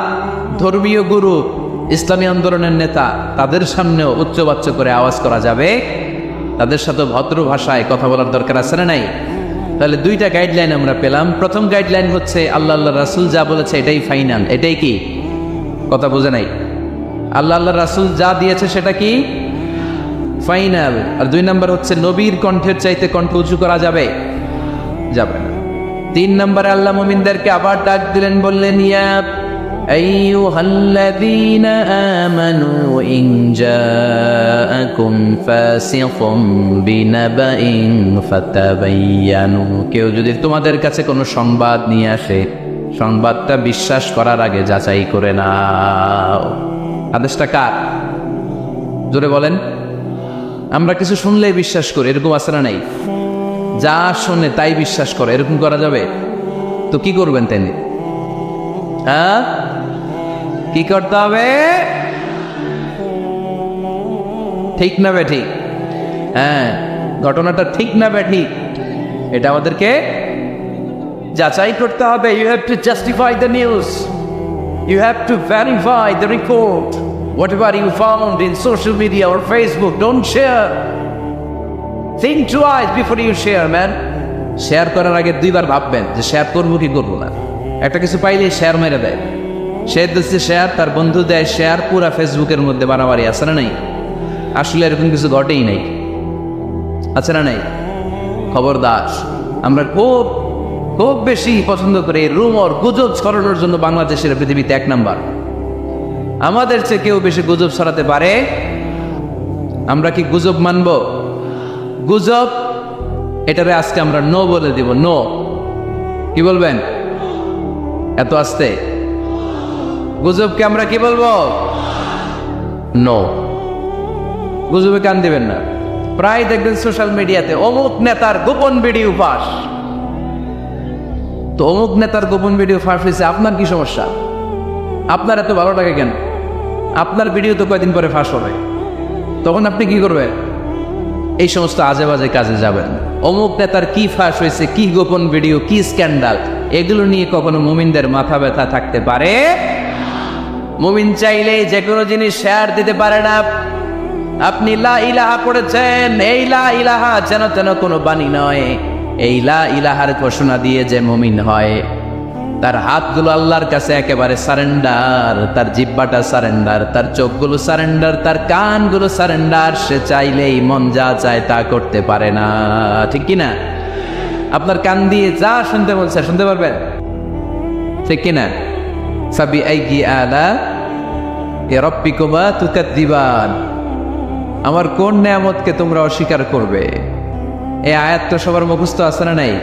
A: ধর্মীয় গুরু, ইসলামী আন্দোলনের নেতা, তাদের সামনেও উচ্চবাচ্য করে আওয়াজ করা যাবে, তাদের সাথে ভদ্র ভাষায় কথা বলার দরকার আছে না নাই? তাহলে দুইটা গাইডলাইন আমরা পেলাম। প্রথম গাইডলাইন হচ্ছে আল্লাহ আল্লাহ রাসূল যা বলেছে এটাই ফাইনাল, এটাই কি? কথা বোঝে নাই? আল্লাহ আল্লাহ রাসূল যা দিয়েছে সেটা কি ফাইনাল। আর দুই নাম্বার হচ্ছে নবীর কণ্ঠের চাইতে কণ্ঠ উঁচু করা যাবে? যাবে না। তিন নম্বরে আল্লাহ মুমিনদেরকে আবার ডাক দিলেন, বললেন ইয়া আইয়ুহাল্লাযীনা আমানু ইন জাআকুম ফাসিকুম বিনাবাইন ফাতাবায়ানু, কেউ যদি তোমাদের কাছে কোনো সংবাদ নিয়ে আসে, সংবাদটা বিশ্বাস করার আগে যাচাই করে নাও। আদেশটা কার? জোরে বলেন। আমরা কিছু শুনলেই বিশ্বাস করি, এরকম আছে না নাই? যা শোনে তাই বিশ্বাস করে, এরকম করা যাবে? তো কি করবেন তিনি? হ্যাঁ, কি করতে হবে? ঠিক না বে ঠিক? হ্যাঁ, ঘটনাটা ঠিক না বে ঠিক, এটা আমাদেরকে যাচাই করতে হবে। You have to justify the news, you have to verify the report, whatever you found in social media or Facebook, don't share. Think twice before you share, man. Share করার আগে দুইবার ভাববেন যে শেয়ার করবো কি করবো না। একটা কিছু পাইলে শেয়ার মেরে দেয়, সে দিচ্ছে শেয়ার, তার বন্ধু দেয় শেয়ার, পুরা ফেসবুকের মধ্যে বাড়াবাড়ি আছে না নাই? আসলে এরকম কিছু ঘটেই নাই, আছে না নাই? খবরদার, আমরা খুব খুব বেশি পছন্দ করি রুমর, গুজব ছড়ানোর জন্য বাংলাদেশের পৃথিবীতে 1 নাম্বার। আমাদের চেয়ে কেউ বেশি গুজব ছড়াতে পারে? আমরা কি গুজব মানব? গুজব এটারে আজকে আমরা নো বলে দিব। নো। কি বলবেন? এত আস্তে গুজবকে আমরা কি বলবো? নো। গুজবে কান দিবেন না। প্রায় দেখবেন সোশ্যাল মিডিয়াতে অমুক নেতার গোপন ভিডিও ফাঁস। তো অমুক নেতার গোপন ভিডিও ফাঁস হয়েছে, আপনার কি সমস্যা? আপনার এত ভালো লাগে কেন? আপনার ভিডিও তো কয়েকদিন পরে ফাঁস হবে, তখন আপনি কি করবেন? এই সমস্ত আজে বাজে কাজে যাবেন। অমুক নেতার কি ফাঁস হয়েছে, কি গোপন ভিডিও, কি স্ক্যান্ডাল, এগুলো নিয়ে কখনো মুমিনদের মাথা ব্যথা থাকতে পারে? মুমিন চাইলে যে কোনো জিনিস শেয়ার দিতে পারে না। আপনি লা ইলাহা পড়েছেন, এই লা ইলাহা যেন তেন কোনো বাণী নয়। এই লা ইলাহার ঘোষণা দিয়ে যে মুমিন হয়, তার হাতগুলো আল্লাহর কাছে একেবারে সারেন্ডার, তার জিহ্বাটা সারেন্ডার, তার চোখগুলো সারেন্ডার, তার কানগুলো সারেন্ডার। সে চাইলেই মন যা চায় তা করতে পারে না, ঠিক কিনা? আপনার কান দিয়ে যা শুনতে বলছে শুনতে পারবেন, ঠিক কিনা? ফাবিআইয়ি আলা'i রাব্বিকুমা তুকাযযিবান, আমার কোন নেয়ামতকে তোমরা অস্বীকার করবে? এই আয়াতটা সবার মুখস্থ আছে না নাই?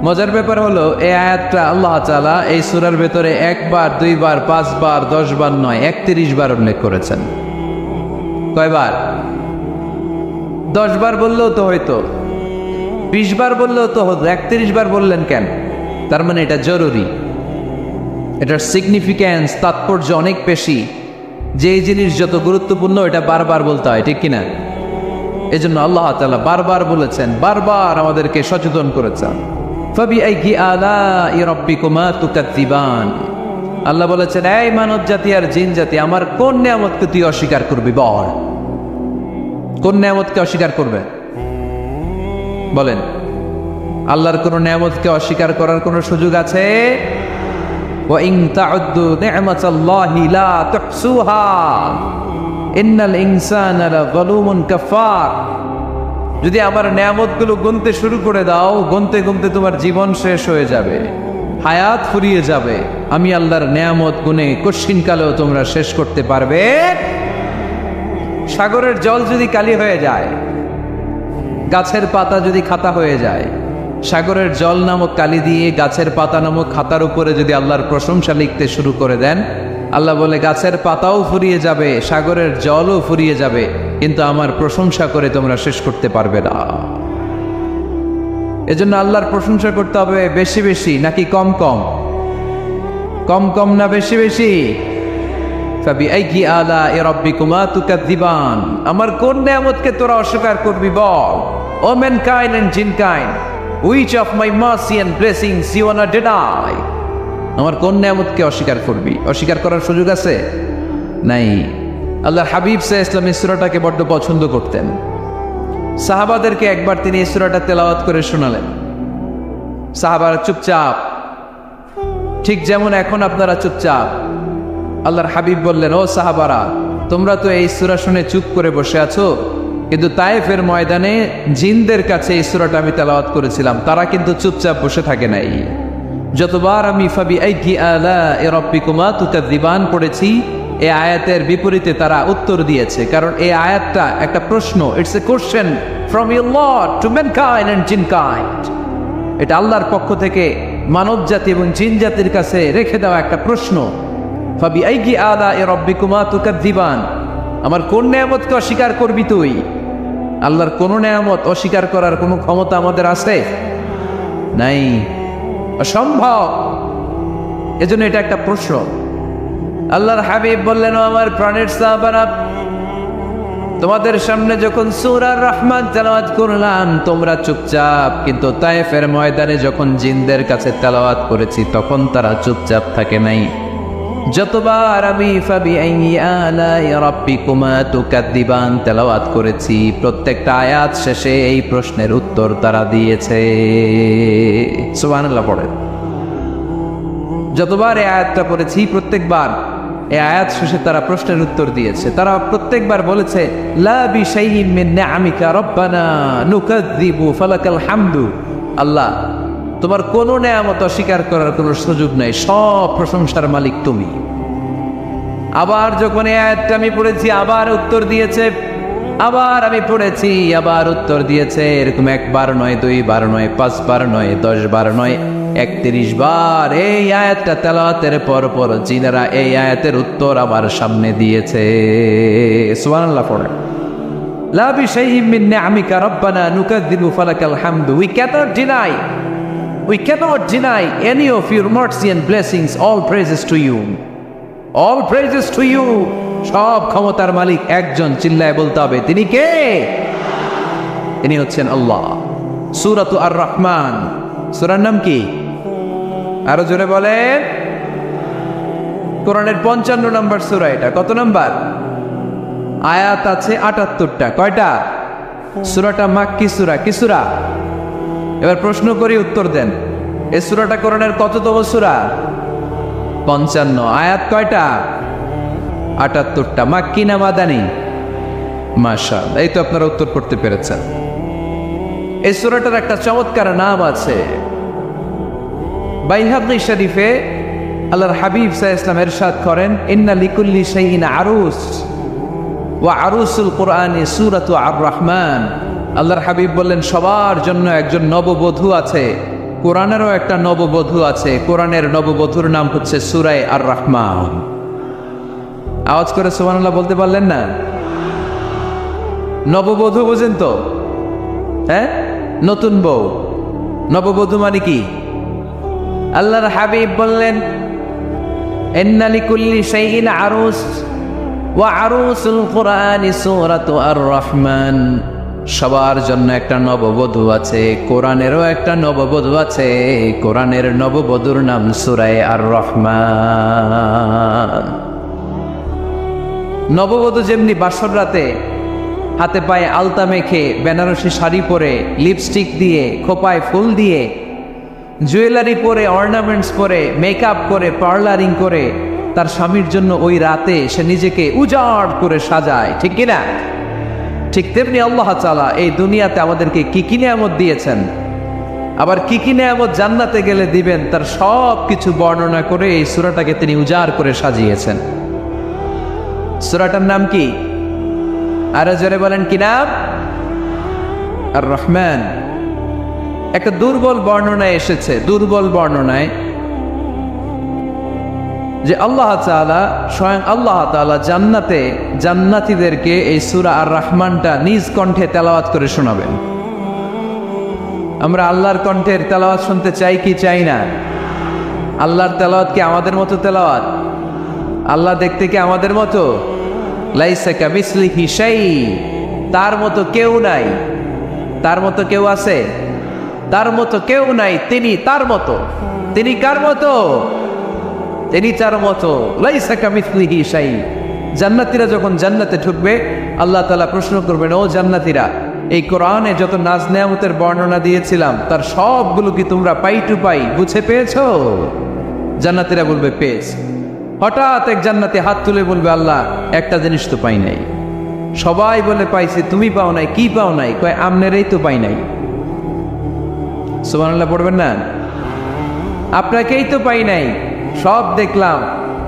A: মজার ব্যাপার হলো এই আয়াতটা আল্লাহ তাআলা এই সূরার ভেতরে 1 বার 2 বার 5 বার 10 বার নয় 31 বার উল্লেখ করেছেন। কয়বার? 10 বার বললেও তো হয়তো, 20 বার বললেও তো হতো, 31 বার বললেন কেন? তার মানে এটা জরুরি, এটার সিগনিফিক্যান্স, তাৎপর্য অনেক বেশি। যেই জিনিস যত গুরুত্বপূর্ণ এটা বারবার বলতে হয়, ঠিক কিনা? এজন্য আল্লাহ তাআলা বারবার বলেছেন, বারবার আমাদেরকে সচেতন করেছেন। ফাবিআইয়ি আলা'i রাব্বিকুমা তুকাযযিবান, আল্লাহ বলেছেন, এই মানব জাতি আর জিন জাতি, আমার কোন নিয়ামতকে তুই অস্বীকার করবি? বল, কোন নিয়ামতকে অস্বীকার করবে? বলেন। আল্লাহর কোন নিয়ামতকে অস্বীকার করার কোন সুযোগ আছে? ওয়া ইন তা'উদ্দু নি'মাতাল্লাহি লা তুহসুহা ইন্নাল ইনসানা লাযালুমুন কাফার। যদি আমার নিয়ামতগুলো গুনতে শুরু করে দাও, গুনতে গুনতে তোমার জীবন শেষ হয়ে যাবে, হায়াত ফুরিয়ে যাবে। আমি আল্লাহর নিয়ামত গুনে কশিনকালেও তোমরা শেষ করতে পারবে? সাগরের জল যদি কালি হয়ে যায়, গাছের পাতা যদি খাতা হয়ে যায়, সাগরের জল নামক কালি দিয়ে গাছের পাতা নামক খাতার উপরে যদি আল্লাহর প্রশংসা লিখতে শুরু করে দেন, আল্লাহ বলে গাছের পাতাও ফুরিয়ে যাবে, সাগরের জলও ফুরিয়ে যাবে, কিন্তু আমার প্রশংসা করে তোমরা শেষ করতে পারবে না। এজন্য আল্লাহর প্রশংসা করতে হবে বেশি বেশি নাকি কম কম? কম কম না বেশি বেশি? ফাবিআইয়ি আলা'i রাব্বিকুমা তুকাযযিবান, আমার কোন নিয়ামতকে তোরা অস্বীকার করবি বল? O mankind and jinnkind, which of my mercy and blessings you wanna deny? আমার কোন নিয়ামতকে অস্বীকার করবি? অস্বীকার করার সুযোগ আছে? নাই। আল্লাহর হাবিব সাল্লাল্লাহু আলাইহি ওয়াসাল্লাম এই সূরাটাকে বড্ড পছন্দ করতেন। সাহাবাদেরকে একবার তিনি এই সূরাটা তেলাওয়াত করে শোনালেন। সাহাবারা চুপচাপ, ঠিক যেমন এখন আপনারা চুপচাপ। আল্লাহর হাবিব বললেন, ও সাহাবারা, তোমরা তো এই সূরা শুনে চুপ করে বসে আছো, কিন্তু তায়েফের ময়দানে জিনদের কাছে এই সূরাটা আমি তেলাওয়াত করেছিলাম, তারা কিন্তু চুপচাপ বসে থাকে নাই। যতবার আমি ফাবিআইয়ি আলাኢ রাব্বিকুমা তুকাযযিবান পড়েছি, এই আয়াতের বিপরীতে তারা উত্তর দিয়েছে, কারণ এই আয়াতটা একটা প্রশ্ন। It's a question from your Lord to mankind and jinnkind. এটা আল্লাহর পক্ষ থেকে মানব জাতি এবং জিন জাতির কাছে রেখে দেওয়া একটা প্রশ্ন। ফাবিআইয়ি আলাኢ রাব্বিকুমা তুকাযযিবান, আমার কোন নিয়ামতকে অস্বীকার করবি তুই? আল্লাহর কোন নিয়ামত অস্বীকার করার কোনো ক্ষমতা আমাদের আছে? নাই, অসম্ভব। এজন্য এটা একটা প্রশ্ন। আল্লাহর হাবিব বললেন, ও আমার প্রাণের সাহাবারা, তোমাদের সামনে যখন সূরা আর রহমান তেলাওয়াত করলাম তোমরা চুপচাপ, কিন্তু তায়েফের ময়দানে যখন জিনদের কাছে তেলাওয়াত করেছি তখন তারা চুপচাপ থাকে নাই। যতবার আমি ফাবিআইয়ি আলাই রাব্বিকুমা তুকাযযিবান তেলাওয়াত করেছি, প্রত্যেকটা আয়াত শেষে এই প্রশ্নের উত্তর তারা দিয়েছে। সুবহানাল্লাহ পড়েন। যতবার এই আয়াতটা পড়েছি প্রত্যেকবার এই আয়াত শেষে তারা প্রশ্নের উত্তর দিয়েছে। তারা প্রত্যেকবার বলেছে, লা বিশাইইন মিন নিআমিকা রাব্বানা নুকাযযিবু ফালাকাল হামদু। আল্লাহ, তোমার কোনো নেয়ামত অস্বীকার করার কোনো সুযোগ নাই, সব প্রশংসার মালিক তুমি। আবার যখন এই আয়াতটা আমি পড়েছি আবার উত্তর দিয়েছে, আবার আমি পড়েছি আবার উত্তর দিয়েছে। এরকম একবার নয়, দুইবার নয়, 5 বার নয়, 10 বার নয়, 31 বার এই আয়াতটা তেলাওয়াতের পর পর জিনেরা এই আয়াতের উত্তর আমার সামনে দিয়েছে। সুবহানাল্লাহ পড়েন। লা বিশাইইন মিন নিআমিকা রাব্বানা নুকাযযিবু ফালাকাল হামদু। We cannot deny any of your mercy and blessings. All praises to you. All praises to you. সব ক্ষমতার মালিক একজন, চিল্লায় বলতে হবে, তিনি কে? তিনি হচ্ছেন আল্লাহ। সূরাতু আর রহমান, সূরার নাম কি? আরো জোরে বলেন। কোরআনের 55 নম্বর সূরা এটা। কত নম্বর? আয়াত আছে 78টা। কয়টা? সূরাটা মাক্কি সূরা। কি সূরা? এবার প্রশ্ন করি, উত্তর দেন। এই সূরাটা কোরআনের কততম সূরা? 55। আয়াত কয়টা? 78টা। মাক্কি না মাদানী? মাশাআল্লাহ, এই তো আপনারা উত্তর করতে পেরেছেন। এই সূরাটার একটা চমৎকার নাম আছে। বাইহাকী শরীফে আল্লাহর হাবিব সাল্লাল্লাহু আলাইহি ওয়াসাল্লাম ইরশাদ করেন, ইন্না লিকুল্লি শাইইন আরুস ওয়া আরুসুল কুরআনি সূরাতু আর রহমান। আল্লাহর হাবিব বললেন, সবার জন্য একজন নববধূ আছে, কোরআনেরও একটা নববধূ আছে। কোরআনের নববধূর নাম হচ্ছে সূরা আর রহমান। আওয়াজ করে সুবহানাল্লাহ বলতে পারলেন না? নববধূ বুঝেন তো? হ্যাঁ, নতুন বউ। নববধূ মানে কি? আল্লাহর হাবিব বললেন, ইন্না লিকুল্লি শাইইন আরুস ওয়া আরুসুল কুরআনি সূরাতু আর রহমান। সবার জন্য একটা নববধূ আছে, কোরআনেরও একটা নববধূ আছে। কোরআনের নববধূর নাম সূরা আর রহমান। নববধূ যেমনি বাসর রাতে হাতে পায়ে আলতা মেখে, বেনারসি শাড়ি পরে, লিপস্টিক দিয়ে, খোপায় ফুল দিয়ে, জুয়েলারি পরে, অর্নামেন্টস পরে, মেকআপ করে, পার্লারিং করে তার স্বামীর জন্য ওই রাতে সে নিজেকে উজাড় করে সাজায়, ঠিক কিনা? ঠিক তেমনি আল্লাহ তাআলা এই দুনিয়াতে আমাদেরকে কি কি নিয়ামত দিয়েছেন, আবার কি কি নিয়ামত জান্নাতে গেলে দিবেন, তার সব কিছু বর্ণনা করে এই সূরাটাকে তিনি উজাড় করে সাজিয়েছেন। সূরাটার নাম কি? আরো জোরে বলেন, কি নাম? আর রহমান। একটা দুর্বল বর্ণনায় এসেছে, দুর্বল বর্ণনায়, যে আল্লাহ তাআলা, স্বয়ং আল্লাহ তাআলা জান্নাতে জান্নাতীদেরকে এই সূরা আর রহমানটা নিজ কণ্ঠে তেলাওয়াত করে শোনাবেন। আমরা আল্লাহর কণ্ঠের তেলাওয়াত শুনতে চাই কি চাই না? আল্লাহর তেলাওয়াত কি আমাদের মতো তেলাওয়াত? আল্লাহ দেখতে কি আমাদের মতো? লাইসা কামিসলিহি শাই, তার মতো কেউ নাই। তার মতো কেউ আছে? তার মতো কেউ নাই, তিনি তার মতো। তিনি কার মতো? তিনি তার মতো। লাইসা কামিসলিহি শাই। জান্নাতীরা যখন জান্নাতে ঢুকবে, আল্লাহ তাআলা প্রশ্ন করবেন, ও জান্নাতীরা, এই কোরআনে যত নাজ নেয়ামতের বর্ণনা দিয়েছিলাম তার সবগুলো কি তোমরা পাই টু পাই বুঝে পেয়েছো? জান্নাতীরা বলবে পেয়েছি। হঠাৎ এক জান্নাতি হাত তুলে বলবে, আল্লাহ একটা জিনিস তো পাই নাই। সবাই বলে পাইছি, তুমি পাও নাই। কি পাও নাই? কয় আমনেরই তো পাই নাই। সুবহানাল্লাহ পড়বেন না? আপনাকেই তো পাই নাই। সব দেখলাম,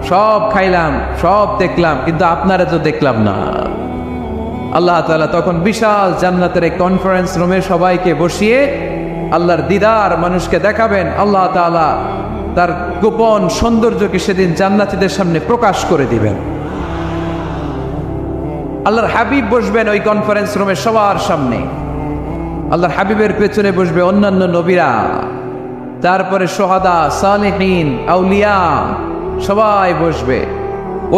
A: সব খাইলাম, সব দেখলাম, কিন্তু আপনারা তো দেখলাম না। আল্লাহ তাআলা তখন বিশাল জান্নাতের এক কনফারেন্স রুমে সবাইকে বসিয়ে আল্লাহর দিদার মানুষকে দেখাবেন। আল্লাহ তাআলা তার গোপন সৌন্দর্যকে সেদিন জান্নাতীদের সামনে প্রকাশ করে দিবেন। আল্লাহর হাবিব বসবেন ওই কনফারেন্স রুমে সবার সামনে। আল্লাহর হাবিবের পেছনে বসবে অন্যান্য নবীরা, তারপরে সোহাদা, সালেহীন, আউলিয়া সবাই বসবে।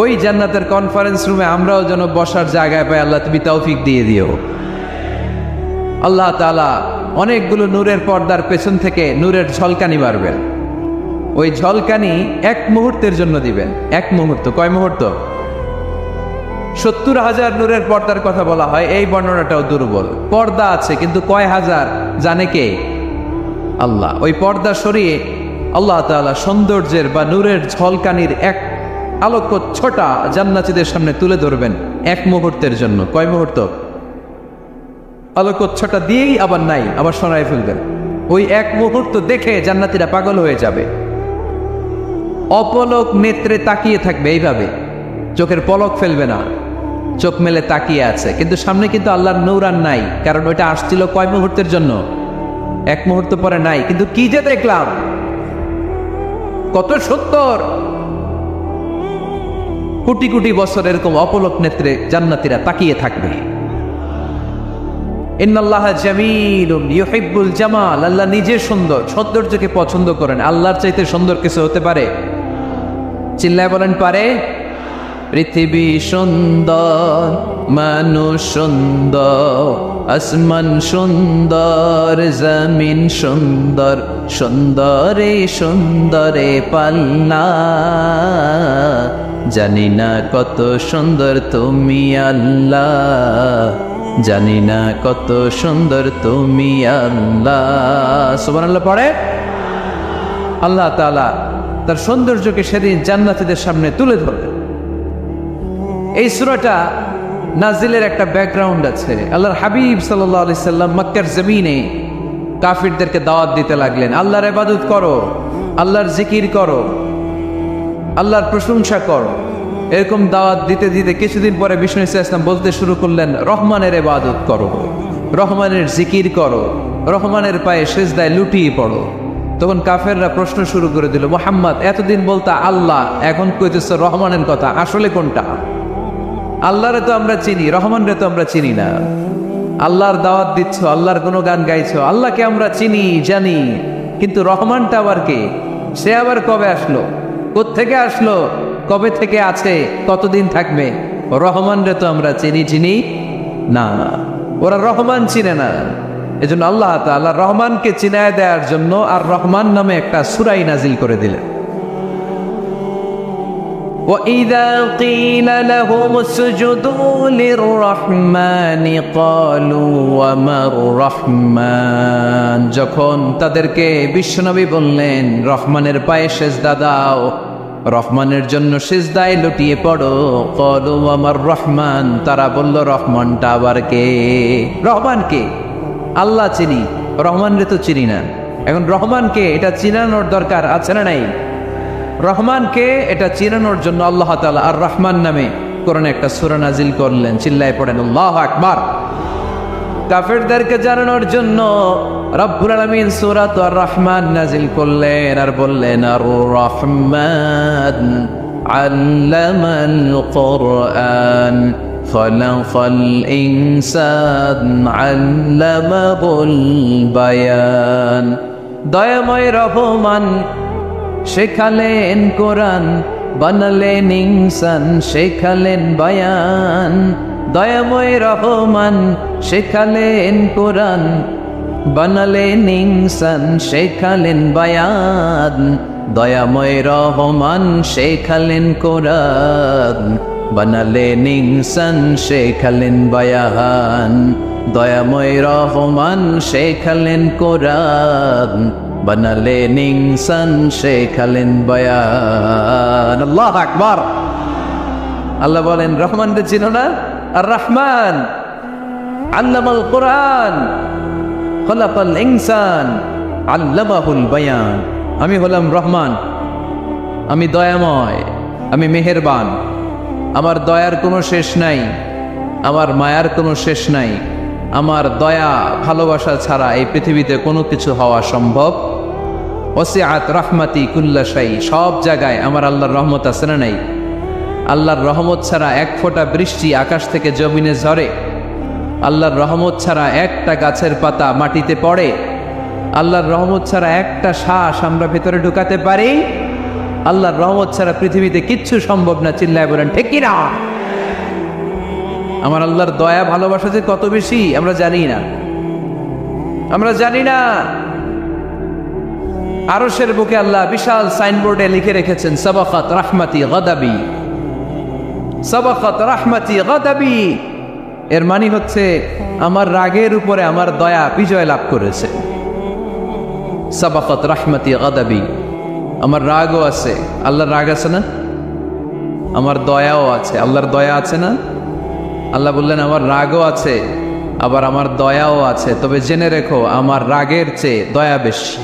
A: ওই জান্নাতের কনফারেন্স রুমে আমরাও যেন বসার জায়গায় পাই, আল্লাহ তুমি তৌফিক দিয়ে দিও। আল্লাহ তাআলা অনেকগুলো নূরের পর্দার পেছন থেকে নূরের ঝলকানি মারবেন। ওই ঝলকানি এক মুহূর্তের জন্য দিবেন। এক মুহূর্ত। কয় মুহূর্ত? 70,000 নূরের পর্দার কথা বলা হয়, এই বর্ণনাটাও দুর্বল। পর্দা আছে কিন্তু কয় হাজার জানে কে? আল্লাহ। ওই পর্দা সরিয়ে আল্লাহ তাআলা সৌন্দর্যের বা নূরের ঝলকানির এক আলোক ছোটা জান্নাতীদের সামনে তুলে ধরবেন এক মুহূর্তের জন্য। কয় মুহূর্ত? আলোক ছোটা দিয়েই আবার নাই, আবার সরাই ফেলবেন। ওই এক মুহূর্ত দেখে জান্নাতীরা পাগল হয়ে যাবে, অপলক নেত্রে তাকিয়ে থাকবে। এইভাবে চোখের পলক ফেলবে না, চোখ মেলে তাকিয়ে আছে। কিন্তু সামনে কিন্তু আল্লাহর নূর আর নাই, কারণ ওইটা আসছিল কয় মুহূর্তের জন্য? এক মুহূর্ত পরে নাই। কিন্তু কি যে দেখলাম, কত সুন্দর! কোটি কোটি বছর এরকম অপলক নেত্রে জান্নাতীরা তাকিয়ে থাকবে। ইন্নাল্লাহা জামিলুন ইউহিব্বুল জামাল। আল্লাহ নিজে সুন্দর, সৌন্দর্যকে পছন্দ করেন। আল্লাহর চাইতে সুন্দর কিছু হতে পারে? চিল্লায় বলেন পারে? পৃথিবী সুন্দর, মানুষ সুন্দর, আসমান সুন্দর, জমিন সুন্দর, সুন্দরে সুন্দরে পাল্লা। জানি না কত সুন্দর তুমি আল্লাহ, জানি না কত সুন্দর তুমি আল্লাহ। সুবহানাল্লাহ পড়ে। আল্লাহ তাআলা তার সৌন্দর্যকে সেদিন জান্নাতীদের সামনে তুলে ধরবেন। এই সূরাটা নাজিলের একটা ব্যাকগ্রাউন্ড আছে। আল্লাহর হাবিব সাল্লাল্লাহু আলাইহি সাল্লাম মক্কার জমিনে কাফিরদেরকে দাওয়াত দিতে লাগলেন, আল্লাহর ইবাদত করো, আল্লাহর জিকির করো, আল্লাহর প্রশংসা করো। এরকম দাওয়াত দিতে দিতে কিছুদিন পরে বিষ্ণু সাল্লাল্লাহু আলাইহি ওয়াসাল্লাম বলতে শুরু করলেন, রহমানের ইবাদত করো, রহমানের জিকির করো, রহমানের পায়ে সিজদায় লুটিয়ে পড়ো। তখন কাফেররা প্রশ্ন শুরু করে দিল, মুহাম্মদ এতদিন বলতা আল্লাহ, এখন কইতেছো রহমানের কথা, আসলে কোনটা? আল্লাহরে তো আমরা চিনি, রহমানরে তো আমরা চিনি না। আল্লাহর দাওয়াত দিচ্ছ, আল্লাহর কোনো গান গাইছো, আল্লাহকে আমরা চিনি জানি, কিন্তু রহমানটা আবার কে? সে আবার কবে আসলো, কোত্থেকে আসলো, কবে থেকে আছে, কতদিন থাকবে? রহমানরে তো আমরা চিনি না। ওরা রহমান চিনে না। এজন্য আল্লাহ তাআলা রহমানকে চিনায় দেওয়ার জন্য আর রহমান নামে একটা সূরাই নাজিল করে দিলেন। وَإِذَا قِيلَ لَهُمُ اسْجُدُوا لِلرَّحْمَنِ قَالُوا وَمَا الرَّحْمَنُ। যখন তাদেরকে বিশ্বনবী বললেন রহমানের পায়ে সিজদা দাও, রহমানের জন্য সিজদায় লুটিয়ে পড়ো, ক্বালু ওয়ামার রহমান, তারা বলল রহমানটা আবার কে? রহমান কে? আল্লাহ চিনি, রহমানরে তো চিনি না। এখন রহমানকে এটা চিনানোর দরকার আছে না নাই? রহমানকে এটা চিনানোর জন্য আল্লাহ তাআলা আর রহমান নামে কোরআনে একটা সূরা নাজিল করলেন। চিল্লায় পড়েন আল্লাহু আকবার। কাফেরদেরকে জানানোর জন্য রব্বুল আলামিন সূরাত আর রহমান নাজিল করলেন আর বললেন, আর রহমান আল্লামাল কুরআন খালাকাল ইনসান আল্লামাহুল বায়ান। দয়াময় রহমান শেখালেন কোরআন, বানালেন ইনসান, শেখালেন বায়ান। দয়াময় রহমান শেখালেন কোরআন, বানালেন ইনসান শেখালেন বায়ান, দয়াময় রহমান শেখালেন কোরআন। বানালেন ইনসান শেখালেন বায়ান, দয়াময় রহমান শেখালেন কোরআন। বানালেন ইনসান শেখালেন বায়ান। আল্লাহু আকবার। আল্লাহ বলেন রহমান রে চিনো না? আর রহমান আল্লামাল কোরআন, খলাকাল ইনসান আল্লামাহুল বায়ান। আমি হলাম রহমান, আমি দয়াময়, আমি মেহেরবান। আমার দয়ার কোনো শেষ নাই, আমার মায়ার কোনো শেষ নাই। আমার দয়া ভালোবাসা ছাড়া এই পৃথিবীতে কোনো কিছু হওয়া সম্ভব। ওয়াসিআত রাহমাতি কুল্লা শাই, সব জায়গায় আমার আল্লাহর রহমত আছে না নাই? আল্লাহর রহমত ছাড়া এক ফোঁটা বৃষ্টি আকাশ থেকে জমিনে ঝরে, আল্লাহর রহমত ছাড়া একটা গাছের পাতা মাটিতে পড়ে, আল্লাহর রহমত ছাড়া একটা শ্বাস আমরা ভেতরে ঢুকাতে পারি। আল্লাহর রহমত ছাড়া পৃথিবীতে কিচ্ছু সম্ভব না। চিল্লায় বলেন ঠিক কি না? আমার আল্লাহর দয়া ভালোবাসা যে কত বেশি আমরা জানি না, আমরা জানি না। আরশের বুকে আল্লাহ বিশাল সাইনবোর্ডে লিখে রেখেছেন সাবাকাত রাহমাতি গাদাবি, সাবাকাত রাহমাতি গাদাবি। এর মানে হচ্ছে আমার রাগের উপরে আমার দয়া বিজয় লাভ করেছে। সাবাকাত রাহমাতি গাদাবি, আমার রাগও আছে, আল্লাহর রাগ আছে না? আমার দয়াও আছে, আল্লাহর দয়া আছে না? আল্লাহ বললেন আমার রাগও আছে, আবার আমার দয়াও আছে। তবে জেনে রেখো আমার রাগের চেয়ে দয়া বেশি।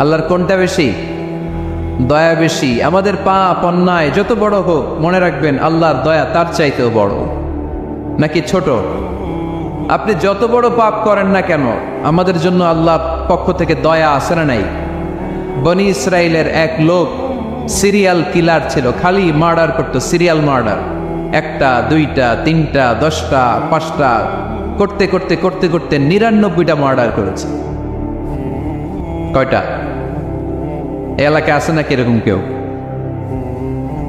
A: আল্লাহর কোনটা বেশি? দয়া বেশি। আমাদের পাপ অন্যায় যত বড় হোক, মনে রাখবেন আল্লাহর দয়া তার চাইতেও বড়। নাকি ছোট? আপনি যত বড় পাপ করেন না কেন, আমাদের জন্য আল্লাহর পক্ষ থেকে দয়া আছে না নাই? বনি ইসরায়েলের এক লোক সিরিয়াল কিলার ছিল, খালি মার্ডার করতো, সিরিয়াল মার্ডার। একটা, দুইটা, তিনটা, 10টা, 5টা করতে করতে করতে করতে 99টা মার্ডার করেছে। কয়টা? এলাকায় আছে নাকি এরকম কেউ?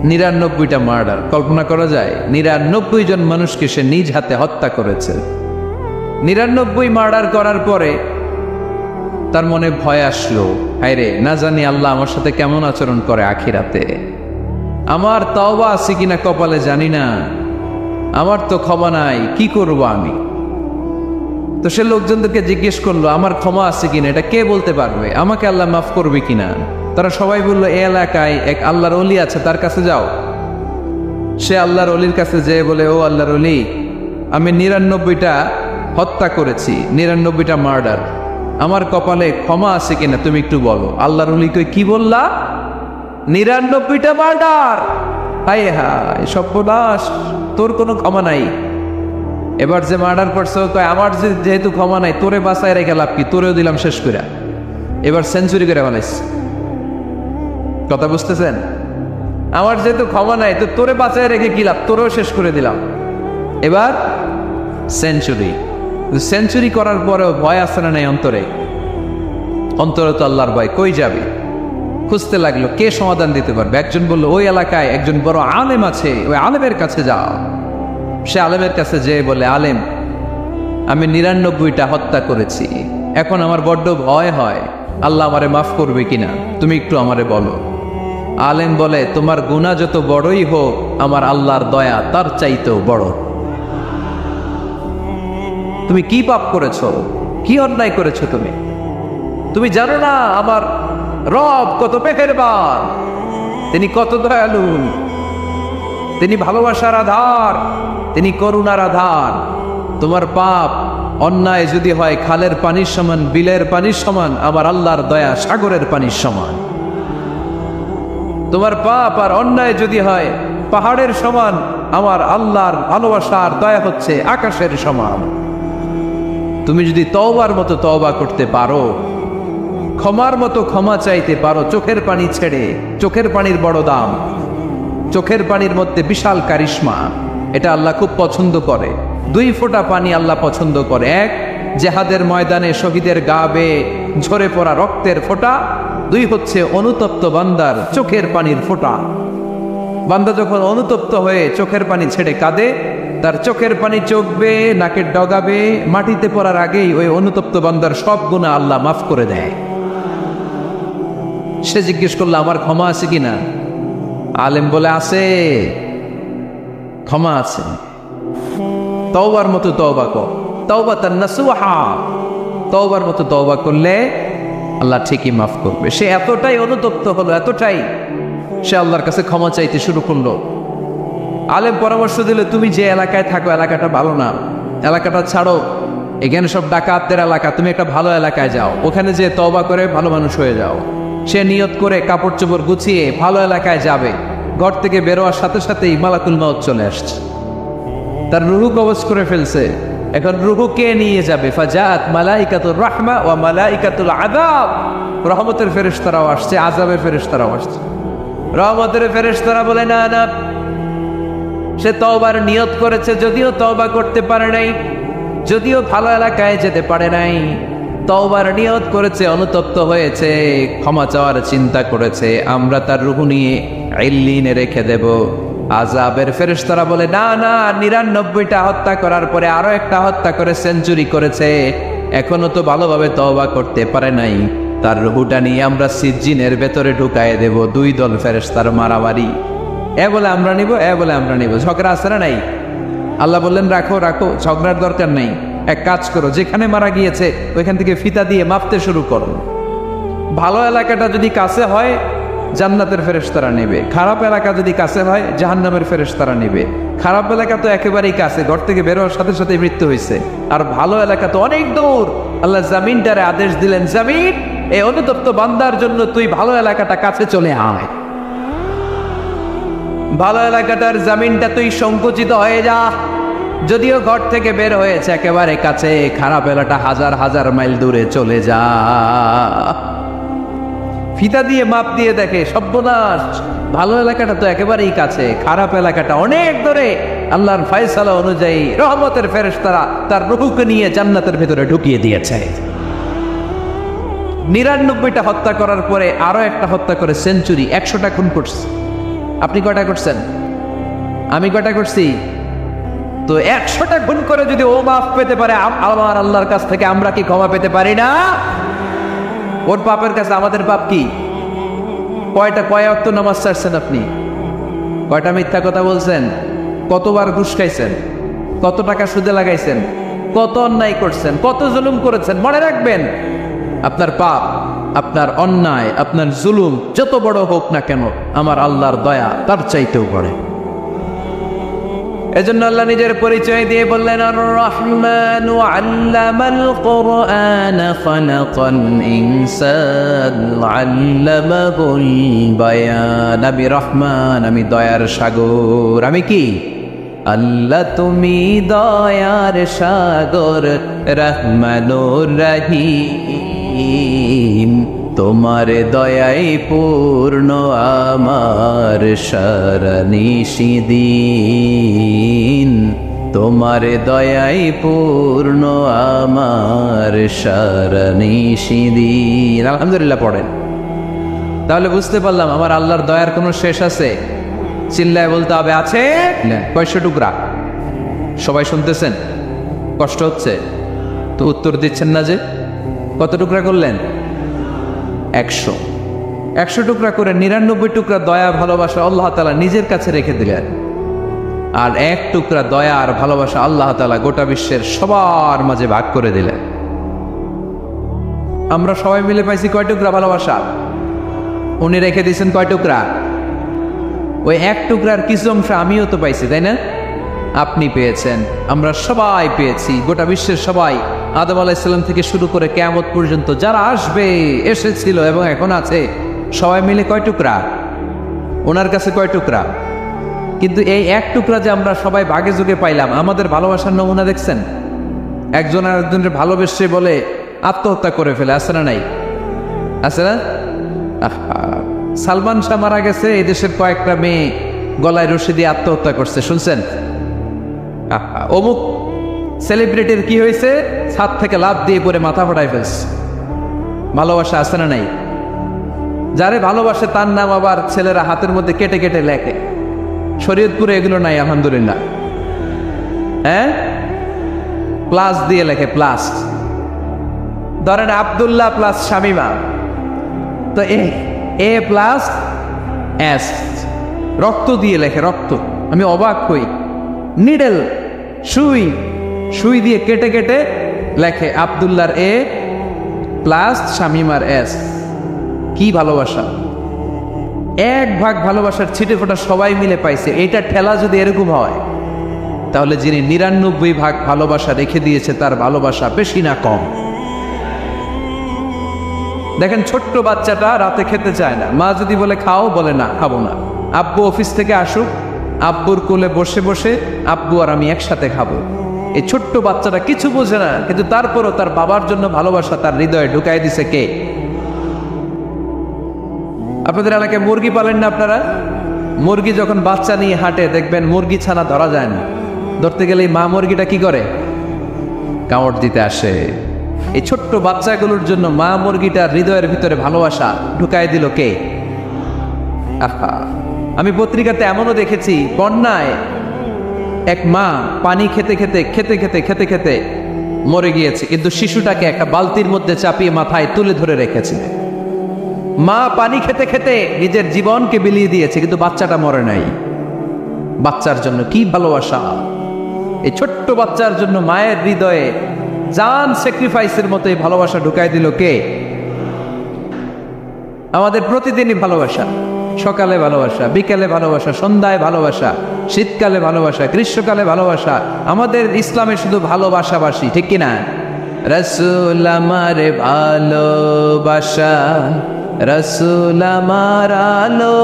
A: 99টা মার্ডার। কল্পনা করা যায়? 99 জন মানুষকে সে নিজ হাতে হত্যা করেছে। 99 মার্ডার করার পরে তার মনে ভয় আসলো, হায়রে না জানি আল্লাহ আমার সাথে কেমন আচরণ করে আখিরাতে। আমার তওবা আছে কিনা কপালে জানি না, আমার তো ক্ষমা নাই, কি করব আমি? তো সে লোকজনদেরকে জিজ্ঞেস করলো আমার ক্ষমা আছে কিনা, এটা কে বলতে পারবে? আমাকে আল্লাহ মাফ করবে কিনা? তারা সবাই বললো এই এলাকায় এক আল্লাহর ওলি আছে, তার কাছে যাও। সে আল্লাহর ওলির কাছে যেয়ে বলে, ও আল্লাহর ওলি, আমি 99টা হত্যা করেছি, 99টা মার্ডার, আমার কপালে ক্ষমা আছে কিনা তুমি একটু বলো। আল্লাহর ওলি কই, কি বললা? 99টা মার্ডার? হায় হায় সর্বনাশ, তোর কোনো ক্ষমা নাই। এবার যে মার্ডার করছে কয় আমার যেহেতু ক্ষমা নাই, তোরে বাঁচায় রেখে লাভ কি, তোরেও দিলাম শেষ করে। এবার সেঞ্চুরি করে ফেলাইছে। কথা বুঝতেছেন? আমার যেহেতু ক্ষমা নাই, তো তোরে বাঁচায় রেখে কি লাভ, তোরেও শেষ করে দিলাম। এবার সেঞ্চুরি। সেঞ্চুরি করার পরেও ভয় আসে না নাই অন্তরে? অন্তরে তো আল্লাহর ভয়। কই যাবে? খুঁজতে লাগলো কে সমাধান দিতে পারবে। একজন বললো ওই এলাকায় একজন বড় আলেম আছে, ওই আলেমের কাছে যাও। সে আলেমের কাছে যেয়ে বলে, আলেম, আমি 99টা হত্যা করেছি, এখন আমার বড্ড ভয় হয়, আল্লাহ আমারে মাফ করবে কিনা, তুমি একটু আমারে বলো। আলেম বলে, তোমার গুনাহ যত বড়ই হোক, আমার আল্লাহর দয়া তার চাইতেও বড়। তুমি কি পাপ করেছো, কি অন্যায় করেছো তুমি? তুমি জানো না আমার রব কত মেহেরবান, তিনি কত দয়ালু, তিনি ভালোবাসার আধার, তিনি করুণার আধার। তোমার পাপ অন্যায় যদি হয় খালের পানির সমান, বিলের পানির সমান, আমার আল্লাহর দয়া সাগরের পানির সমান। তোমার পাপ আর অন্যায় যদি হয় পাহাড়ের সমান, আমার আল্লাহর ভালোবাসার দয়া হচ্ছে আকাশের সমান। তুমি যদি তওবার মতো তওবা করতে পারো, ক্ষমার মতো ক্ষমা চাইতে পারো, চোখের পানি ছেড়ে, চোখের পানির বড় দাম, চোখের পানির মধ্যে বিশাল কারিশমা, এটা আল্লাহ খুব পছন্দ করে। 2 ফোঁটা পানি আল্লাহ পছন্দ করে। এক, জেহাদের ময়দানে শহীদের গা বেয়ে ঝরে পড়া রক্তের ফোঁটা। 2 হচ্ছে অনুতপ্ত বান্দার চোখের পানির ফোঁটা। বান্দা যখন অনুতপ্ত হয়ে চোখের পানি ছেড়ে কাঁদে, তার চোখের পানি চোখবে, নাকের ডগাবে, মাটিতে পড়ার আগেই ওই অনুতপ্ত বান্দার সব গুনাহ আল্লাহ মাফ করে দেয়। সে জিজ্ঞেস করলো আমার ক্ষমা আছে কিনা? আলেম বলে আছে, ক্ষমা আছে। তওবার মতো তওবা কর, তাওবাতান নাসুহা, তওবার মতো তওবা করলে আল্লাহ ঠিকই মাফ করবে। সে এতটাই অনুতপ্ত হলো, এতটাই সে আল্লাহর কাছে ক্ষমা চাইতে শুরু করলো। আলেম পরামর্শ দিল, তুমি যে এলাকায় থাকো এলাকাটা ভালো না, এলাকাটা ছাড়ো, এখানে সব ডাকাতদের এলাকা, তুমি একটা ভালো এলাকায় যাও, ওখানে যে তওবা করে ভালো মানুষ হয়ে যাও। সে নিয়ত করে কাপড় চোপড় গুছিয়ে ভালো এলাকায় যাবে। ঘর থেকে বেরোয়ার সাথে সাথেই মালাকুল মউত চলে আসছে, তার রুহু কবজ করে ফেলছে। এখন রুহু কে নিয়ে যাবে? ফাজাত মালাইকাতুর রাহমা ওয়া মালাইকাতুল আযাব, রহমতের ফেরেশতারাও আসছে, আযাবের ফেরেশতারাও আসছে। রহমতের ফেরেশতারা বলে না না, সে তওবার নিয়ত করেছে, যদিও তওবা করতে পারে নাই, যদিও ভালো এলাকায় যেতে পারে নাই, তওবার নিয়ত করেছে, অনুতপ্ত হয়েছে, ক্ষমা চাওয়ার চিন্তা করেছে, আমরা তার রুহু নিয়ে ইল্লিনে রেখে দেব। আযাবের ফেরেশতারা বলে না না, ৯৯টা হত্যা করার পরে আরো একটা হত্যা করে সেঞ্চুরি করেছে, এখনো তো ভালোভাবে তওবা করতে পারে নাই, তার রুহুটা নিয়ে আমরা সিজ্জিনের ভেতরে ঢুকায় দেব। দুই দল ফেরেশতার মারামারি, এ বলে আমরা নিব, এ বলে আমরা নিব, ঝগড়া আছে না নাই? আল্লাহ বললেন রাখো রাখো, ঝগড়ার দরকার নেই, এক কাজ করো, যেখানে মারা গিয়েছে ওইখান থেকে ফিতা দিয়ে মাপতে শুরু করো। ভালো এলাকাটা যদি কাছে হয় জান্নাতের ফেরেশতারা নেবে, খারাপ এলাকা যদি কাছে হয় জাহান্নামের ফেরেশতারা নেবে। খারাপ এলাকা তো একেবারেই কাছে, ঘর থেকে বেরোয়ার সাথে সাথে মৃত্যু হয়েছে, আর ভালো এলাকা তো অনেক দূর। আল্লাহ জামিনটারে আদেশ দিলেন, জামিন এই অনুতপ্ত বান্দার জন্য তুই ভালো এলাকাটা কাছে চলে আয়, ভালো এলাকাটার জামিনটা তুই সংকুচিত হয়ে যা। যদিও ঘর থেকে বের হয়েছে একেবারে কাছে, খারাপ এলাকা হাজার হাজার মাইল দূরে চলে যা। ফিতা দিয়ে মাপ দিয়ে দেখে সর্বনাশ, ভালো এলাকাটা তো একেবারেই কাছে, খারাপ এলাকাটা অনেক দূরে। আল্লাহর ফয়সালা অনুযায়ী রহমতের ফেরেশতারা তার রূহকে নিয়ে জান্নাতের ভিতরে ঢুকিয়ে দিয়েছে। ৯৯টা হত্যা করার পরে আরো একটা হত্যা করে সেঞ্চুরি, ১০০টা খুন করছে। আপনি কয়টা করছেন? আমি কয়টা করছি? তো ১০০টা খুন করে যদি ও মাফ পেতে পারে, আমার আল্লাহর কাছ থেকে আমরা কি ক্ষমা পেতে পারি না? ওর পাপের কাছে আমাদের পাপ কি? কয় ওয়াক্ত নামাজ ছাড়ছেন আপনি? কয়টা মিথ্যা কথা বলছেন? কতবার ঘুষ খাইছেন? কত টাকা সুদে লাগাইছেন? কত অন্যায় করছেন? কত জুলুম করেছেন? মনে রাখবেন, আপনার পাপ, আপনার অন্যায়, আপনার জুলুম যত বড় হোক না কেন, আমার আল্লাহর দয়া তার চাইতেও বড়। এজন্য আল্লাহ নিজের পরিচয় দিয়ে বললেন, আর রহমানু আল্লামাল কুরআন খালাকাল ইনসান আল্লামাহুল বায়ান। আমি রহমান, আমি দয়ার সাগর। আমি কি? আল্লাহ তুমি দয়ার সাগর, রহমানুর রহিম, তোমার দয়াই পূর্ণ আমার সারা নিশিদিন, তোমার দয়াই পূর্ণ আমার সারা নিশিদিন। আলহামদুলিল্লাহ পড়েন, তাহলে বুঝতে পারলাম আমার আল্লাহর দয়ার কোনো শেষ আছে? চিল্লায় বলতে হবে আছে। কয়শো টুকরা? সবাই শুনতেছেন? কষ্ট হচ্ছে তো উত্তর দিচ্ছেন না যে। কত টুকরা করলেন? ১০০। ১০০ টুকরা করে ৯৯ টুকরা দয়া ভালোবাসা আল্লাহ তাআলা নিজের কাছে রেখে দিলেন, আর এক টুকরা দয়া আর ভালোবাসা আল্লাহ তাআলা গোটা বিশ্বের সবার মাঝে ভাগ করে দিলেন। আমরা সবাই মিলে পাইছি কয় টুকরা ভালোবাসা? উনি রেখে দিয়েছেন কয় টুকরা? ওই এক টুকরার কিছু অংশ আমিও তো পাইছি, তাই না? আপনি পেয়েছেন, আমরা সবাই পেয়েছি, গোটা বিশ্বের সবাই, আদম আলাইহিস সালাম থেকে শুরু করে কিয়ামত পর্যন্ত যারা আসবে, এসেছিল এবং এখন আছে, সবাই মিলে কয় টুকরা? ওনার কাছে কয় টুকরা? কিন্তু এই এক টুকরা যে আমরা সবাই ভাগে যুগে পাইলাম, আমাদের ভালোবাসার নমুনা দেখছেন? একজন আর একজনের ভালোবেসে বলে আত্মহত্যা করে ফেলে, আছে না নাই? আছে না? সালমান শাহ মারা গেছে, এই দেশের কয়েকটা মেয়ে গলায় রশি দিয়ে আত্মহত্যা করছে, শুনছেন? অমুক সেলিব্রিটির কি হয়েছে, ছাদ থেকে লাফ দিয়ে পরে মাথা ফাটাই ফেলছে। ভালোবাসা আছে না নাই? যারে ভালোবাসে তার নাম আবার ছেলেরা হাতের মধ্যে কেটে কেটে লেখে। শরীয়তপুরে এগুলো নাই, আলহামদুলিল্লাহ। হ্যাঁ, প্লাস দিয়ে লেখে, প্লাস। ধরেন আব্দুল্লাহ প্লাস শামিমা, তো এ প্লাস এস, রক্ত দিয়ে লেখে, রক্ত। আমি অবাক হই, নিডেল, সুই, সুই দিয়ে কেটে কেটে লেখে আব্দুল্লাহর এ প্লাস শামিমার এস। কি ভালোবাসা! এক ভাগ ভালোবাসার ছিটে ফোটা সবাই মিলে পাইছে। এইটা ঠেলা যদি এরকম হয়, তাহলে যিনি ৯৯ ভাগ ভালোবাসা রেখে দিয়েছে তার ভালোবাসা বেশি না কম? দেখেন, ছোট্ট বাচ্চাটা রাতে খেতে চায় না, মা যদি বলে খাও, বলে না, খাবো না। আব্বু অফিস থেকে আসুক, আব্বুর কোলে বসে বসে আব্বু আর আমি একসাথে খাবো। এই ছোট্ট বাচ্চাটা কিছু বোঝে না, কিন্তু তারপরও তার বাবার জন্য ভালোবাসা তার হৃদয়ে ঢুকাই দিছে কে? আপনাদের এলাকায় মুরগি পালেন না আপনারা? মুরগি যখন বাচ্চা নিয়ে হাঁটে, দেখবেন মুরগি ছানা ধরা যায় না। ধরতে গেলে মা মুরগিটা কি করে? কামড় দিতে আসে। এই ছোট্ট বাচ্চাগুলোর জন্য মা মুরগিটার হৃদয়ের ভিতরে ভালোবাসা ঢুকাই দিল কে? আহা, আমি পত্রিকাতে এমনও দেখেছি, বন্যায় এক মা পানি খেতে খেতে খেতে খেতে খেতে খেতে মরে গিয়েছে, কিন্তু শিশুটাকে একটা বালতির মধ্যে চাপিয়ে মাথায় তুলে ধরে রেখেছে। মা পানি খেতে খেতে নিজের জীবনকে বিলিয়ে দিয়েছে, কিন্তু বাচ্চাটা মরে নাই। বাচ্চার জন্য কি ভালোবাসা! এই ছোট্ট বাচ্চার জন্য মায়ের হৃদয়ে জান স্যাক্রিফাইসের মতো এই ভালোবাসা ঢুকাই দিল কে? আমাদের প্রতিদিনই ভালোবাসা, সকালে ভালোবাসা, বিকেলে ভালোবাসা, সন্ধ্যায় ভালোবাসা, শীতকালে ভালোবাসা, গ্রীষ্মকালে ভালোবাসা। আমাদের ইসলামে শুধু ভালোবাসাবাসি, ঠিক কিনা? রাসূল আমার ভালোবাসা, রাসূল আমার আলো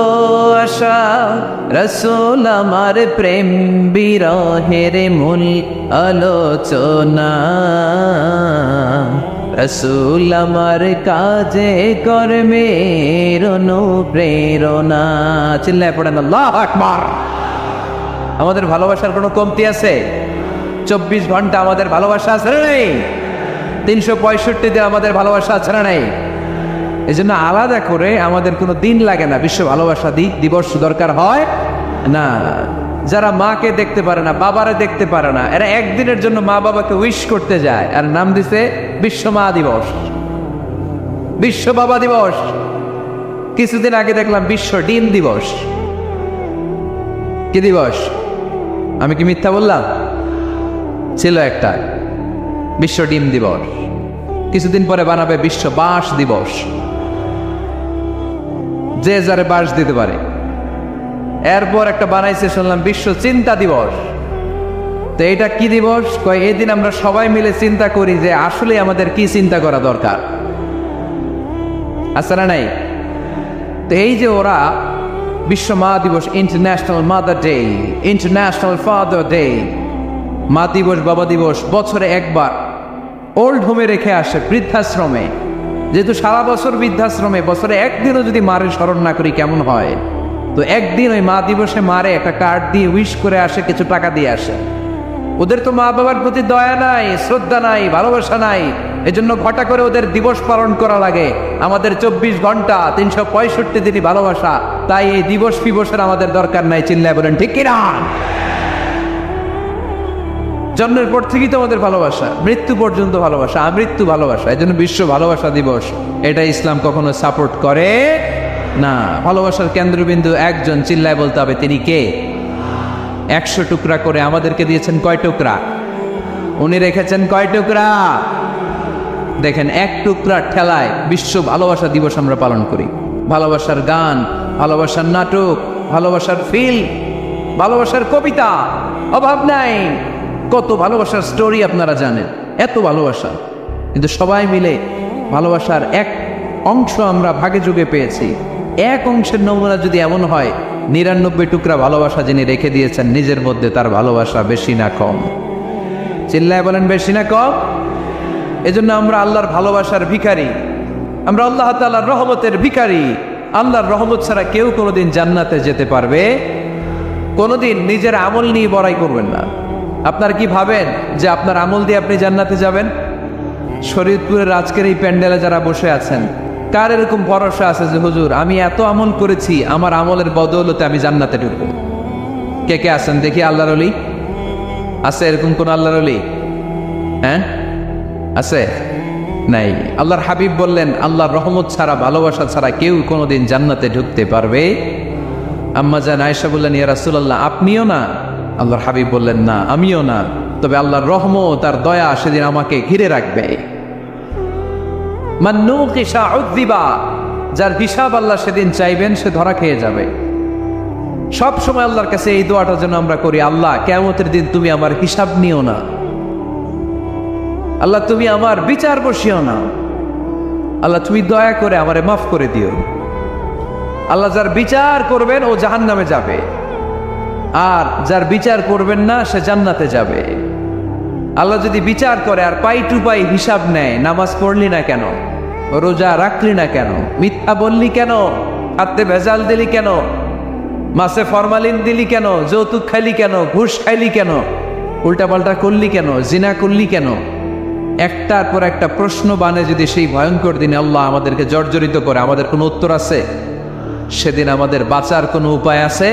A: আশা, রাসূল আমার প্রেম বিরহের মূল আলোচনা, রাসূল আমার কাজে কর্মের অনুপ্রেরণা। চিল্লায় পড়েন আল্লাহু আকবার। আমাদের ভালোবাসার কোনো কমতি আছে? 24 ঘন্টা আমাদের ভালোবাসা আছে না নেই? 365 দিন আমাদের ভালোবাসা আছে না নেই? এই জন্য আলাদা করে আমাদের কোনো দিন লাগে না বিশ্ব ভালোবাসা দিবস দরকার হয় না। যারা মাকে দেখতে পারে না, বাবারে দেখতে পারে না, এরা একদিনের জন্য মা বাবাকে উইশ করতে যায়, আর নাম দিছে বিশ্ব মা দিবস, বিশ্ব বাবা দিবস। কিছুদিন আগে দেখলাম বিশ্ব ডিম দিবস। কি দিবস? আমি কি মিথ্যা বললাম? ছিল একটা বিশ্ব ডিম দিবস। কিছুদিন পরে বানাবে বিশ্ব বাঁশ দিবস, যে যারে বাঁশ দিতে পারে। এরপর একটা বানাইছে শুনলাম বিশ্ব চিন্তা দিবস। তো এটা কি দিবস? কয় এই দিন আমরা সবাই মিলে চিন্তা করি যে আসলে আমাদের কি চিন্তা করা দরকার, আছে না নাই? তো এই যে ওরা বিশ্ব মা দিবস, international mother day, international father day, মা দিবস, বাবা দিবস বছরে একবার ওল্ড হোমে রেখে আসে, বৃদ্ধাশ্রমে। যেহেতু সারা বছর বৃদ্ধাশ্রমে, বছরে একদিনও যদি মারে স্মরণ না করি কেমন হয়? তো একদিন ওই মা দিবসে মারে একটা কার্ড দিয়ে উইশ করে আসে, কিছু টাকা দিয়ে আসে। ওদের তো মা বাবার প্রতি দয়া নাই, শ্রদ্ধা নাই, ভালোবাসা নাই, এজন্য ঘটা করে ওদের দিবস পালন করা লাগে। আমাদের 24 ঘন্টা 365 দিনই ভালোবাসা, তাই এই দিবস ফিবসের আমাদের দরকার নাই। চিল্লায় বলেন ঠিক কিনা? জন্মের পর থেকেই তো আমাদের ভালোবাসা, মৃত্যু পর্যন্ত ভালোবাসা, আমৃত্যু ভালোবাসা। এই জন্য বিশ্ব ভালোবাসা দিবস, এটা ইসলাম কখনো সাপোর্ট করে না। ভালোবাসার কেন্দ্রবিন্দু একজন, চিল্লায় বলতে হবে তিনি কে? 100 টুকরা করে আমাদেরকে দিয়েছেন কয় টুকরা? উনি রেখেছেন কয় টুকরা? দেখেন, এক টুকরা ঠেলায় বিশ্ব ভালোবাসা দিবস আমরা পালন করি। ভালোবাসার গান, ভালোবাসার নাটক, ভালোবাসার ফিল্ম, ভালোবাসার কবিতা, অভাব নাই। কত ভালোবাসার স্টোরি আপনারা জানেন, এত ভালোবাসা। কিন্তু সবাই মিলে ভালোবাসার এক অংশ আমরা ভাগে যোগে পেয়েছি। এক অংশের নমুনা যদি এমন হয়, 99 টুকরা ভালোবাসা যিনি রেখে দিয়েছেন নিজের মধ্যে, তার ভালোবাসা বেশি না কম? চিল্লায় বলেন বেশি না কম? এজন্য আমরা আল্লাহর ভালোবাসার ভিখারি, আমরা আল্লাহ তাআলার রহমতের ভিখারি। আল্লাহর রহমত ছাড়া কেউ কোনোদিন জান্নাতে যেতে পারবে? কোনোদিন নিজের আমল নিয়ে বড়াই করবেন না। আপনার কি ভাবেন যে আপনার আমল দিয়ে আপনি জান্নাতে যাবেন? শরীয়তপুরের আজকের এই প্যান্ডেলে যারা বসে আছেন, কার এরকম ভরসা আছে যে হুজুর আমি এত আমল করেছি, আমার আমলের বদৌলতে আমি জান্নাতে ঢুকবো? কে কে আছেন দেখি আল্লাহর ওলি? আছে এরকম কোন আল্লাহর ওলি? হ্যাঁ, আছে? নাই। আল্লাহর হাবিব বললেন, আল্লাহর রহমত ছাড়া, ভালোবাসা ছাড়া কেউ কোনোদিন জান্নাতে ঢুকতে পারবে? আম্মা জান আয়েশা বললেন, ইয়া রাসূলুল্লাহ, আপনিও না? আল্লাহর হাবিব বললেন, না, আমিও না, তবে আল্লাহর রহমত আর দয়া সেদিন আমাকে ঘিরে রাখবে। মান নুকিশা উযিবা, যার হিসাব আল্লাহ সেদিন চাইবেন সে ধরা খেয়ে যাবে। সব সময় আল্লাহর কাছে এই দোয়াটা যেন আমরা করি, আল্লাহ কিয়ামতের দিন তুমি আমার হিসাব নিও না, আল্লাহ তুমি আমার বিচার বসিও না, আল্লাহ তুমি দয়া করে আমারে মাফ করে দিও। আল্লাহ যার বিচার করবেন ও জাহান্নামে যাবে, আর যার বিচার করবেন না সে জান্নাতে যাবে। আল্লাহ যদি বিচার করে আর পাই টু পাই হিসাব নেয়, নামাজ পড়লি না কেন, রোজা রাখলি না কেন, মিথ্যা বললি কেন, খাদ্যে ভেজাল দিলি কেন, মাছে ফরমালিন দিলি কেন, যৌতুক খাইলি কেন, ঘুষ খাইলি কেন, উল্টাপাল্টা করলি কেন, জিনা করলি কেন, একটার পর একটা প্রশ্ন বানে যদি সেই ভয়ঙ্কর দিনে আল্লাহ আমাদেরকে জর্জরিত করে, আমাদের কোনো উত্তর আছে? সেদিন আমাদের বাঁচার কোনো উপায় আছে?